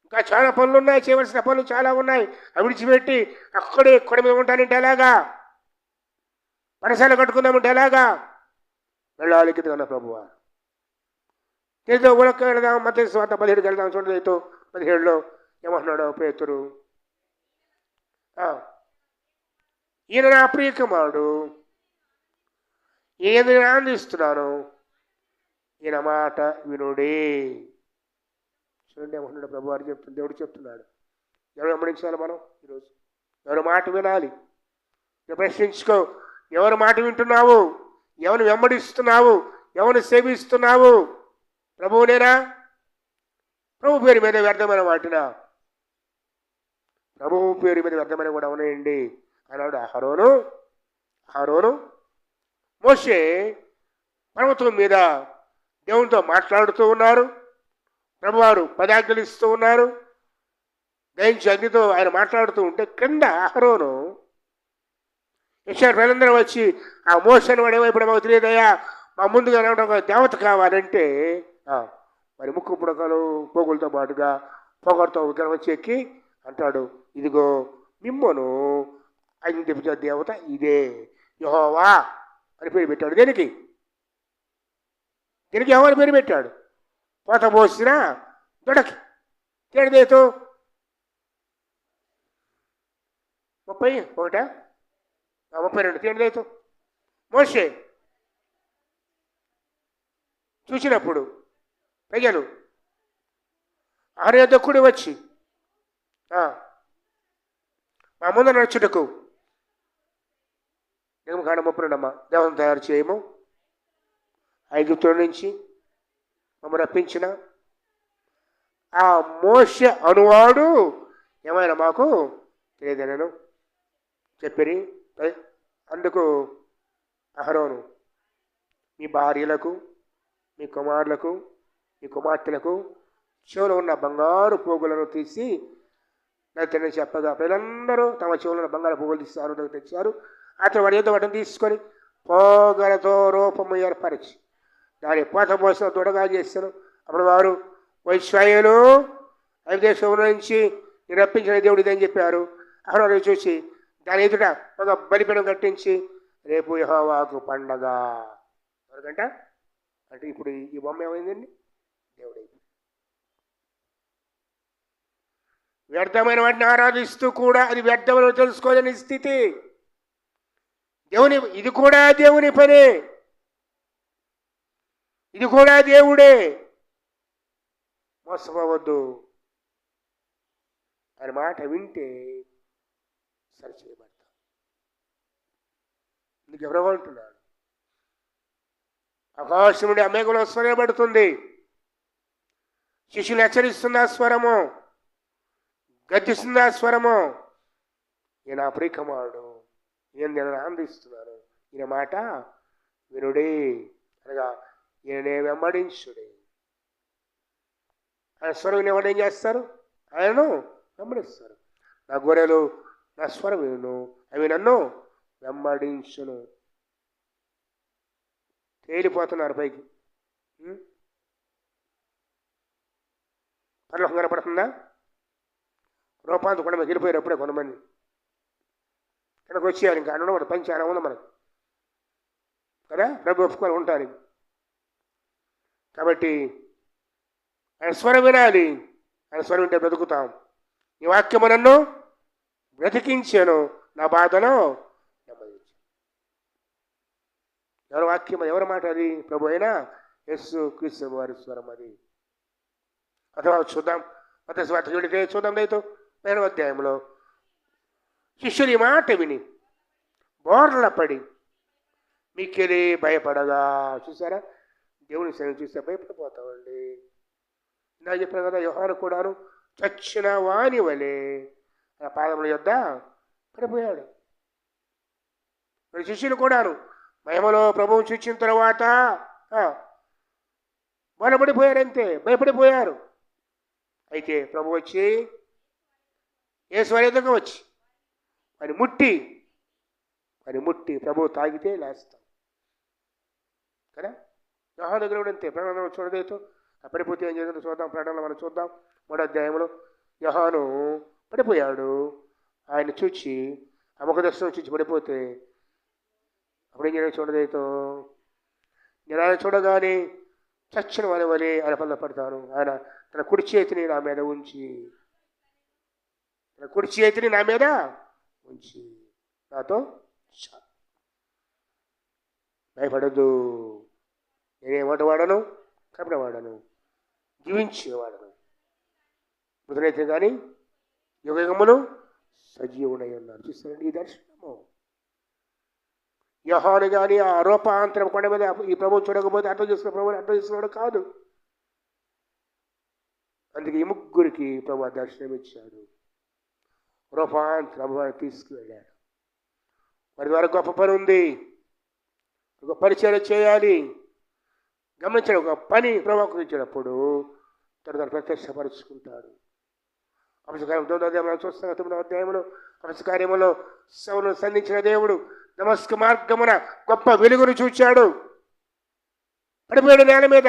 ఇంకా చాలా పనులు ఉన్నాయి, చేయవలసిన పనులు చాలా ఉన్నాయి. అవి విడిచిపెట్టి అక్కడే కొండ మీద ఉంటానంటే ఎలాగా? పరసాలు కట్టుకుందామంటే ఎలాగా? వెళ్ళాలి కింద అన్న ప్రభువా. ఏదో ఉలక వెళదాం, మత్తయి సువార్త 17కి వెళ్దాం. చూడండి, 17లో ఏమంటున్నాడు పేతురు, ఈయన నా ప్రియ కుమారుడు, ఈయన ఆనందిస్తున్నాను, ఈయన మాట వినుడే. చూడండి ఏమంటున్నాడు ప్రభు వారు చెప్తుంది, దేవుడు చెప్తున్నాడు. ఎవరు వెంబడించాలి మనం ఈరోజు? ఎవరి మాట వినాలి? నువ్వు ప్రశ్నించుకో, ఎవరి మాట వింటున్నావు? ఎవరిని వెంబడిస్తున్నావు? ఎవరిని సేవిస్తున్నావు? ప్రభువునేనా? ప్రభు పేరు మీద వ్యర్థమైన వాటినా? ప్రభువు పేరు మీద వ్యర్థమైన కూడా ఉన్నాయండి అన్నాడు అహరోను. మోషే పర్వతం మీద దేవునితో మాట్లాడుతూ ఉన్నారు. ప్రభువారు పదాజ్ఞలు ఇస్తూ ఉన్నారు. దయించి అగ్నితో ఆయన మాట్లాడుతూ ఉంటే క్రింద అహరోను ప్రజలందరూ వచ్చి ఆ మోషన్ వాడు ఏమైపోయినా మాకు తెలియదయ్యా, మా ముందుగా ఒక దేవత కావాలంటే మరి ముక్కు పుడకలు పోగులతో పాటుగా పొగలతో విగ్రహం వచ్చి ఎక్కి అంటాడు, ఇదిగో మిమ్మను అగ్ని తెప్పించే దేవత ఇదే యెహోవా అని పేరు పెట్టాడు. దేనికి యెహోవా అని పేరు పెట్టాడు. పోత పోసిన దొడకి తేడిదేతో 32 తేడిదేతో మోషే చూసినప్పుడు ప్రజలు ఆర్యదక్కుడు వచ్చి మా ముందు నడుచుటకు నిర్మకాండ 32 దేవతను తయారు చేయము, ఐగుప్తుల నుంచి మమ్మల్ని రప్పించిన ఆ మోషే అనువాడు ఏమైనా మాకు తెలియదనను చెప్పిరి. అందుకు అహరోను, మీ భార్యలకు, మీ కుమారులకు, మీ కుమార్తెలకు చెవులో ఉన్న బంగారు పోగులను తీసి నైతే చెప్పగా ప్రజలందరూ తమ చెవులో ఉన్న బంగారు పోగులు తీసి అరుణకు తెచ్చారు. అతను వారి ఏదో వాటిని తీసుకొని పోగలతో రూపము ఏర్పరిచి దాని పోత పోసిన దొడగా చేశాను. అప్పుడు వారు వైశ్రాయేలు ఐదేశం నుంచి రప్పించిన దేవుడు ఇదని చెప్పారు. అహరోను చూసి దాని ఎదుట ఒక బలిపీఠం కట్టించి రేపు యెహోవాకు పండగ. ఎవరికంట అంటే ఇప్పుడు ఈ బొమ్మ ఏమైందండి? దేవుడు వ్యర్థమైన వాటిని ఆరాధిస్తూ కూడా అది వ్యర్థమని తెలుసుకోలేని స్థితి. ఇది కూడా దేవుని పనే, ఇది కూడా దేవుడే. మోసపోవద్దు. ఆయన మాట వింటే సరిచేయబడతాం. ఇందుకు ఎవరో అంటున్నాడు, ఆకాశం నుండి అమేఘంలో స్వరపడుతుంది, శిష్యులు హెచ్చరిస్తున్న స్వరము, గద్దిస్తున్న స్వరము, ఈయన ప్రియ కుమారుడు, నేను ఆనందిస్తున్నాను, ఈయన మాట వినుడే అనగా ఈయననే వెంబడించుడే. ఆయన స్వరం వినేవాడు ఏం చేస్తారు? ఆయనను వెంబడిస్తారు. నా గొర్రెలు నా స్వరం విను, అవి నన్ను వెంబడించును. తేలిపోతున్నారు పైకి. పరలోకం కనపడుతుందా? రూపాంతరం కూడా మీకు వెళ్ళిపోయారు అప్పుడే కొంతమంది. ఇక్కడికి వచ్చేయాలి, ఇంకా అనడం పని చాలా ఉంది మనకు కదా, ప్రభు ఒప్పుకొని ఉంటానికి. కాబట్టి ఆయన స్వరం వినాలి. ఆయన స్వరం వింటే బ్రతుకుతాం. నీ వాక్యము నన్ను బ్రతికించాను, నా బాధను నెమ్మదించాను. ఎవరి వాక్యం, ఎవరి మాట అది? ప్రభు అయినా యేసు క్రీస్తు వారి స్వరం అది. అథవా చూద్దాం, మత్తయి వార్త చూడితే చూద్దాం. దయతో 8వ అధ్యాయంలో శిష్యులు ఈ మాట విని బోర్ల పడి మిక్కిలి భయపడగా. చూసారా, దేవుని సైన్ చూస్తే భయపడిపోతామండి. నా చెప్పాను కదా, యోహాను కూడాను చచ్చిన వాని వలె ఆ పాదముల యొద్ద పడిపోయాడు. మరి శిష్యులు కూడాను మహిమలో ప్రభువు చూచిన తర్వాత బలపడిపోయారంతే, భయపడిపోయారు. అయితే ప్రభు వచ్చి యేసు వారి ఎదురుగా వచ్చి వారిని ముట్టి ప్రభు తాగితే లేస్తాం కదా. యోహాను దగ్గర కూడా అంతే. ప్రకటనలో చూడదేతో పడిపోతే ఏం చేస్తుందో చూద్దాం. ప్రకటనలో మనం చూద్దాం. 3వ అధ్యాయంలో యోహాను పడిపోయాడు. ఆయన చూచి ఆ ముఖ దర్శనం చూచి పడిపోతే అప్పుడు ఏం చేయడం చూడదేతో, నేను ఆయన చూడగానే చచ్చిన వారి వలె ఆయన పనులు పడతాను. ఆయన తన కుడి చేతిని నా మీద ఉంచి నాతో భయపడద్దు, నేనేమాట వాడను, కపడవాడను, జీవించేవాడను, మృతులైతే కానీ యుగమును సజీవుడై ఉన్నారు. చూస్తారండి ఈ దర్శనము. యోహాను కానీ ఆ రూపాంతరం కొండ మీద ఈ ప్రభువు చూడకపోతే అర్థం చేసుకున్న ప్రభుని అర్థం చేసుకున్నాడు కాదు. అందుకే ఈ ముగ్గురికి ప్రభు దర్శనం ఇచ్చాడు. రూపాంతరం తీసుకువెళ్ళాడు. వారి ద్వారా గొప్ప పని ఉంది, ఒక పరిచయం చేయాలి. గమనించాడు, ఒక పని ప్రభావం ఇచ్చినప్పుడు తను ప్రత్యక్షపరుచుకుంటాడు. అపస్కార్యం 9వ అధ్యాయంలో చూస్తాం. 9వ అధ్యాయంలో అపస్కార్యంలో సౌలును సంధించిన దేవుడు దమస్కు మార్గమున గొప్ప వెలుగును చూచాడు. పడిపోయాడు నేల మీద.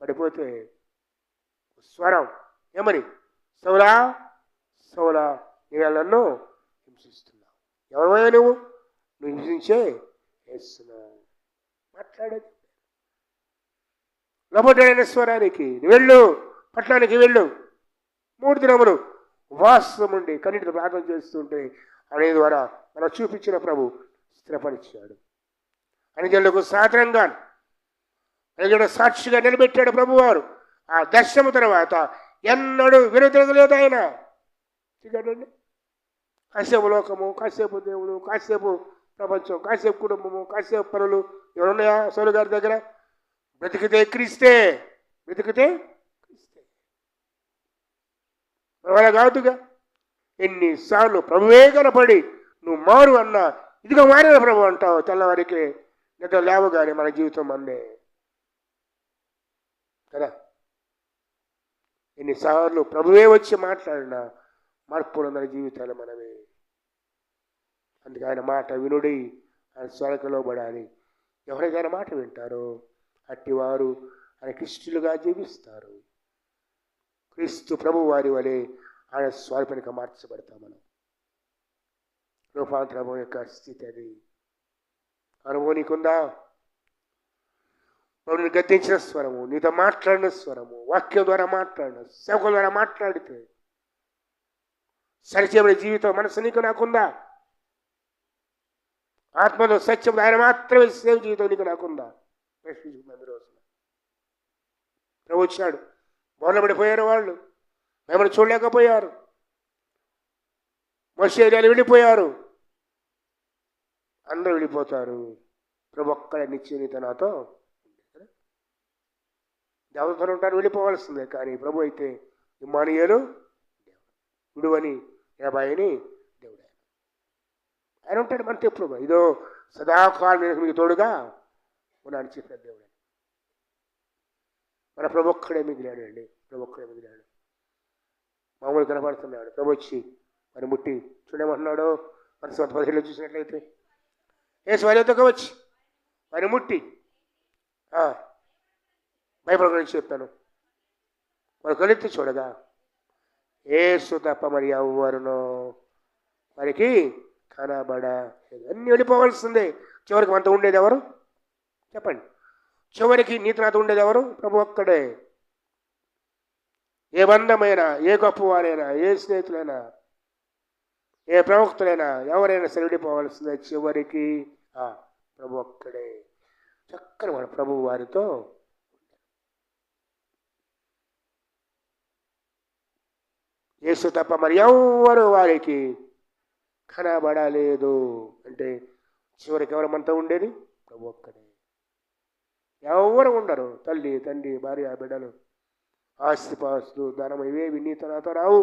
పడిపోతే స్వరం ఏమని, సౌలా సౌలా నీవు నన్ను హింసిస్తున్నావు. ఎవరో నువ్వు హింసించే వేస్తున్నావు. మాట్లాడేది లోబడ్డాడైన స్వరానికి వెళ్ళు, పట్టణానికి వెళ్ళు. 3 దినములు ఉపవాసం ఉండి కన్నీటితో ప్రార్థన చేస్తుంటే అనే ద్వారా మనం చూపించిన ప్రభు స్థిరపరిచాడు. అనుజనులకు సాధారణంగా అనుజనుడు సాక్షిగా నిలబెట్టాడు ప్రభువారు. ఆ దర్శనము తర్వాత ఎన్నడూ విరుదలేదు ఆయన. చూడండి, కాసేపు లోకము, కాసేపు దేవుడు, కాసేపు ప్రపంచం, కాసేపు కుటుంబము, కాసేపు పనులు ఎవరున్నాయా సౌలు గారి దగ్గర? బ్రతికితే క్రీస్తే, బ్రతికితే క్రీస్తే. అలా కాదుగా. ఎన్నిసార్లు ప్రభువే కనపడి నువ్వు మారు అన్నా, ఇదిగో మారిన ప్రభు అంటావు. తెల్లవారికి నిద్ర లేవగానే మన జీవితం అందే కదా. ఎన్నిసార్లు ప్రభువే వచ్చి మాట్లాడినా మార్పులు మన జీవితాలు మనమే. అందుకే ఆయన మాట వినుడి, ఆయన స్వరకు లోబడాలి. ఎవరైతే ఆయన మాట వింటారో అట్టివారు ఆయన క్రిస్టులుగా జీవిస్తారు. క్రీస్తు ప్రభు వారి వలె ఆయన స్వరూపానికి మార్చబడతాం మనం. రూపాంతరం యొక్క స్థితి అది. అనుభవం నీకుందా? ప్రభుని గద్దించిన స్వరము, నీతో మాట్లాడిన స్వరము, వాక్యం ద్వారా మాట్లాడిన, సేవకుల ద్వారా మాట్లాడితే సరిచేయబడే జీవితం మనసు నీకు నాకుందా? ఆత్మలో సత్యం ఆయన మాత్రమే సేవ జీవితం నీకు నాకుందా? ప్రశ్నించుకున్నది రోజున ప్రభు వచ్చాడు. బోర్లబడిపోయారు వాళ్ళు, మిమ్మల్ని చూడలేకపోయారు. మోషేలు వెళ్ళిపోయారు. అందరూ వెళ్ళిపోతారు. ప్రభు ఒక్కడే నిత్యనీత నాతో దేవతలు ఉంటారు, వెళ్ళిపోవాల్సిందే. కానీ ప్రభు అయితే ఇమ్మానుయేలు విడువని యాభైని దేవుడు ఆయన ఉంటాడు మనతో ఎప్పుడు. ఇదో సదాకాలం మీకు తోడుగా ఉన్నాడు చెప్పిన దేవుడు. మన ప్రభు ఒక్కడే మిగిలాడు అండి. ప్రభు ఒక్కడే మిగిలాడు. మామూలు కనపడుతున్నాడు. ప్రభు వచ్చి మరి ముట్టి చూడేమంటున్నాడు మన సొంత పదిలో చూసినట్లయితే యేసు వారి వద్దకు వచ్చి వారిని ముట్టి భయపడకుండా చెప్పాను. వారు కలెత్తి చూడగా యేసు తప్ప మరి ఎవరునో వారికి కనబడా. అన్నీ వెళ్ళిపోవాల్సిందే. చివరికి మనతో ఉండేది ఎవరు చెప్పండి? చివరికి నీతో నాతో ఉండేది ఎవరు? ప్రభు ఒక్కడే. ఏ బంధమైనా, ఏ గొప్పవారైనా, ఏ స్నేహితులైనా, ఏ ప్రవక్తులైనా ఎవరైనా సెలవిడిపోవాల్సిందే చివరికి ప్రభు ఒక్కడే. చక్కని మన ప్రభు వారితో యేసు తప్ప మరి ఎవరు వారికి కనబడలేదు. అంటే చివరికి ఎవరు మనతో ఉండేది? ప్రభు ఒక్కడే. ఎవరు ఉండరు. తల్లి, తండ్రి, భార్య, బిడ్డలు, ఆస్తిపాస్తులు, ధనం ఇవేవి నీతో నాతో రావు.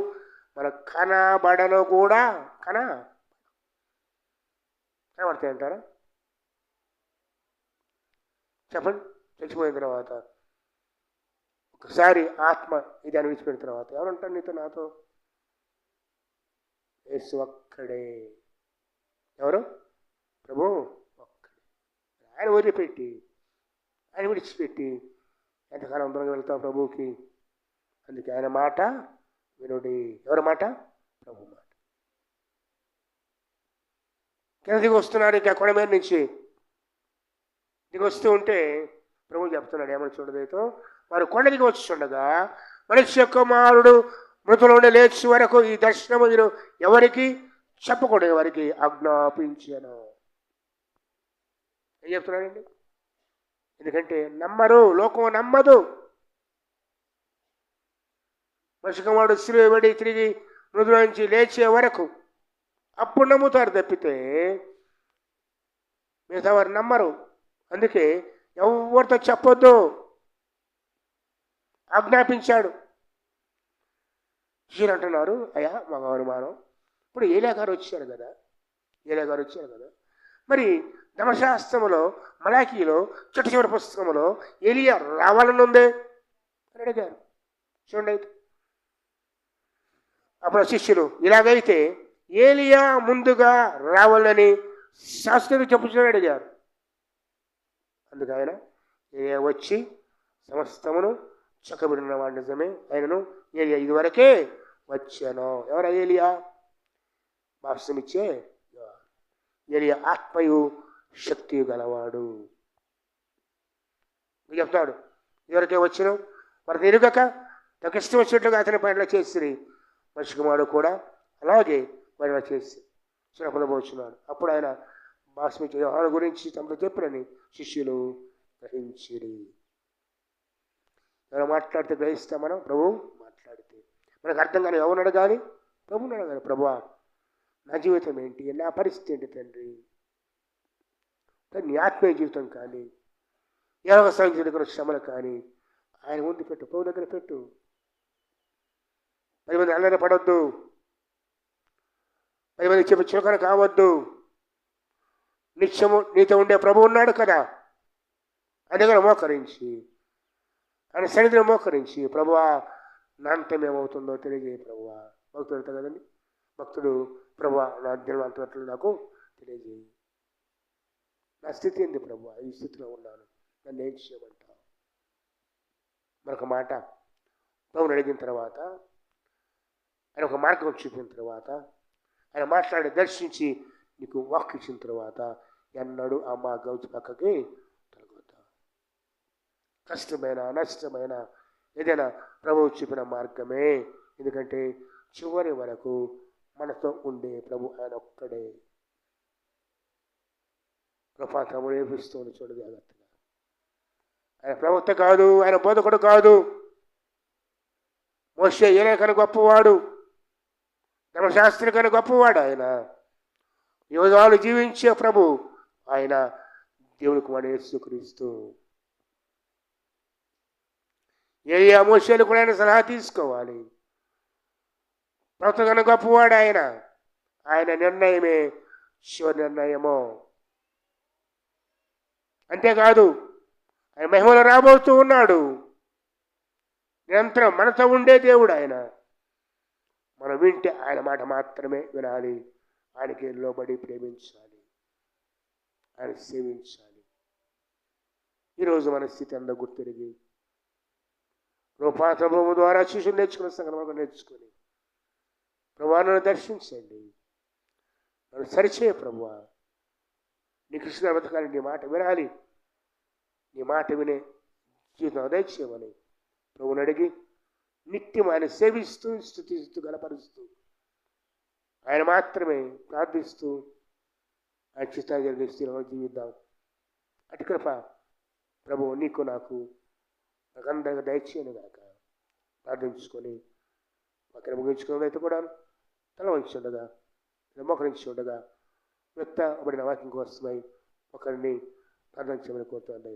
మన కనబడను కూడా కనబడతాయి అంటారా? చెప్పండి. చచ్చిపోయిన తర్వాత ఒకసారి ఆత్మ ఇది అనిపించిపోయిన తర్వాత ఎవరుంటారు నీతో నాతో? యేసు ఒక్కడే. ఎవరు? ప్రభు ఒక్కడే. ఆయన వదిలిపెట్టి, ఆయన విడిచిపెట్టి ఎంతకాలం దూరంగా వెళ్తావు ప్రభువుకి? అందుకే ఆయన మాట వినుడి. ఎవరి మాట? ప్రభు మాట. కింద దిగి వస్తున్నారు ఇక కొండ మీద నుంచి దిగి వస్తూ ఉంటే ప్రభు చెప్తున్నాడు ఏమని చూడదేతో, వారు కొండ దిగి వచ్చుండగా మనుష్య కుమారుడు మృతుల నుండి లేచి వరకు ఈ దర్శనము మీరు ఎవరికి చెప్పకూడదు, ఎవరికి ఆజ్ఞాపించాను. ఏం చెప్తున్నాడండి? ఎందుకంటే నమ్మరు, లోకం నమ్మదు. మనిషి కుమారుడు సిలువ వేడి తిరిగి మృతుల నుంచి లేచే వరకు అప్పుడు నమ్ముతారు తప్పితే మిగతా వారు నమ్మరు. అందుకే ఎవరితో చెప్పొద్దు ఆజ్ఞాపించాడు. శిష్యులు అంటున్నారు, అయ్యా మాకు అనుమానం, ఇప్పుడు ఏలియా గారు వచ్చారు కదా, మరి ధర్మశాస్త్రములో మలాకీలో చిట్ట చివరి పుస్తకంలో ఏలియా రావాలని ఉందే అని అడిగారు. చూడండి. అయితే అప్పుడు శిష్యులు ఇలాగైతే ఏలియా ముందుగా రావాలని శాస్త్రులు చెప్పుచుని అడిగారు. అందుకు ఆయన ఏలియా వచ్చి సమస్తమును చక్కబడిన వాడి నిజమే, ఆయనను ఏలియా ఇదివరకే వచ్చాను. ఎవరు ఏలియా? బాప్తిసమిచ్చే ఏలియా ఆత్మయు శక్తియు గలవాడు. చెప్తాడు ఇదివరకే వచ్చాను. వారికి ఎరుగక తనకు ఇష్టం వచ్చినట్లుగా అతని పైన చేసి మనిషి కుమారుడు కూడా అలాగే వారిని చేసి చిన్నపొందబోచున్నాడు. అప్పుడు ఆయన బాప్తిసమిచ్చే యోహాను గురించి తమతో చెప్పినని శిష్యులు గ్రహించిరి. ఎవరు మాట్లాడితే గ్రహిస్తాం మనం? ప్రభు మాట్లాడితే. మనకు అర్థం కానీ ఎవరు కానీ ప్రభుని అడగాలి. ప్రభువా నా జీవితం ఏంటి, నా పరిస్థితి ఏంటి తండ్రి, నీ ఆత్మీయ జీవితం కానీ యోగ సంగీత శ్రమలు కానీ ఆయన ముందు పెట్టు, ప్రభు దగ్గర పెట్టు. 10 మంది అల్లరి పడవద్దు, 10 మంది చెప్పి చులకన కావద్దు. నిత్యము నీతో ఉండే ప్రభు ఉన్నాడు కదా, ఆయన దగ్గర మోకరించి, ఆయన సన్నిధిలో మోకరించి, ప్రభువా నా అంతం ఏమవుతుందో తెలియజేయ ప్రభువా. భక్తుడు వెళ్తా కదండి, భక్తుడు ప్రభువా నా దినం అంతట్లు నాకు తెలియజేయి, నా స్థితి ఏంది ప్రభువా, ఈ స్థితిలో ఉన్నాను, నన్ను ఏం చేయమంటావు? మరొక మాట ప్రభుని అడిగిన తర్వాత, ఆయన ఒక మార్గం చూపిన తర్వాత, ఆయన మాట్లాడి దర్శించి నీకు వాక్ ఇచ్చిన తర్వాత ఎన్నడూ ఆ మార్గం పక్కకి తొలగొద్దా. కష్టమైన నష్టమైన ఏదైనా ప్రభువు చూపిన మార్గమే. ఎందుకంటే చివరి వరకు మనతో ఉండే ప్రభు ఆయన ఒక్కడే. రూపాంతరములు ఏపిస్తుంది చూడు జాగ్రత్తగా. ఆయన ప్రవక్త కాదు, ఆయన బోధకుడు కాదు. మోషే ఏలే కను గొప్పవాడు, ధర్మశాస్త్రి కను గొప్పవాడు. ఆయన యువజాలు జీవించే ప్రభు ఆయన దేవుని కుమారుడు యేసుక్రీస్తు. ఏలియా మోషేలు కూడా ఆయన సలహా తీసుకోవాలి. ప్రవక్త కను గొప్పవాడు ఆయన. ఆయన నిర్ణయమే చివరి నిర్ణయము. అంతేకాదు ఆయన మహిమలో రాబోతూ ఉన్నాడు. నిరంతరం మనతో ఉండే దేవుడు ఆయన. మనం వింటే ఆయన మాట మాత్రమే వినాలి. ఆయనకి లోబడి ప్రేమించాలి, ఆయన సేవించాలి. ఈరోజు మన స్థితి అంతా గుర్తిరిగి రూపాంతరము ద్వారా శిష్యులు నేర్చుకున్న సంగతి నేర్చుకొని ప్రభువా నన్ను దర్శించండి, నన్ను సరిచేయ ప్రభువా, నీకు ఇష్టమైన బతకాలి, నీ మాట వినాలి, నీ మాట వినే జీవితం దయచేయమని ప్రభువుని అడిగి నిత్యం ఆయన సేవిస్తూ స్తుతిస్తూ గణపరుస్తూ ఆయన మాత్రమే ప్రార్థిస్తూ ఆయన చిత్తాన్ని జరిగిస్తూ జీవిద్దాం. అటు కృప ప్రభువు నీకు నాకు నాకందరికీ దయచేయను గాక. ప్రార్థించుకొని అక్కడ ముగించుకున్నదైతే కూడా తల వంచి ఉండగా మోకరించి ఉండగా వ్యక్తపడిన వాక్యం కోసమై ఒకరిని ప్రార్థన చేయమని కోరుతాను.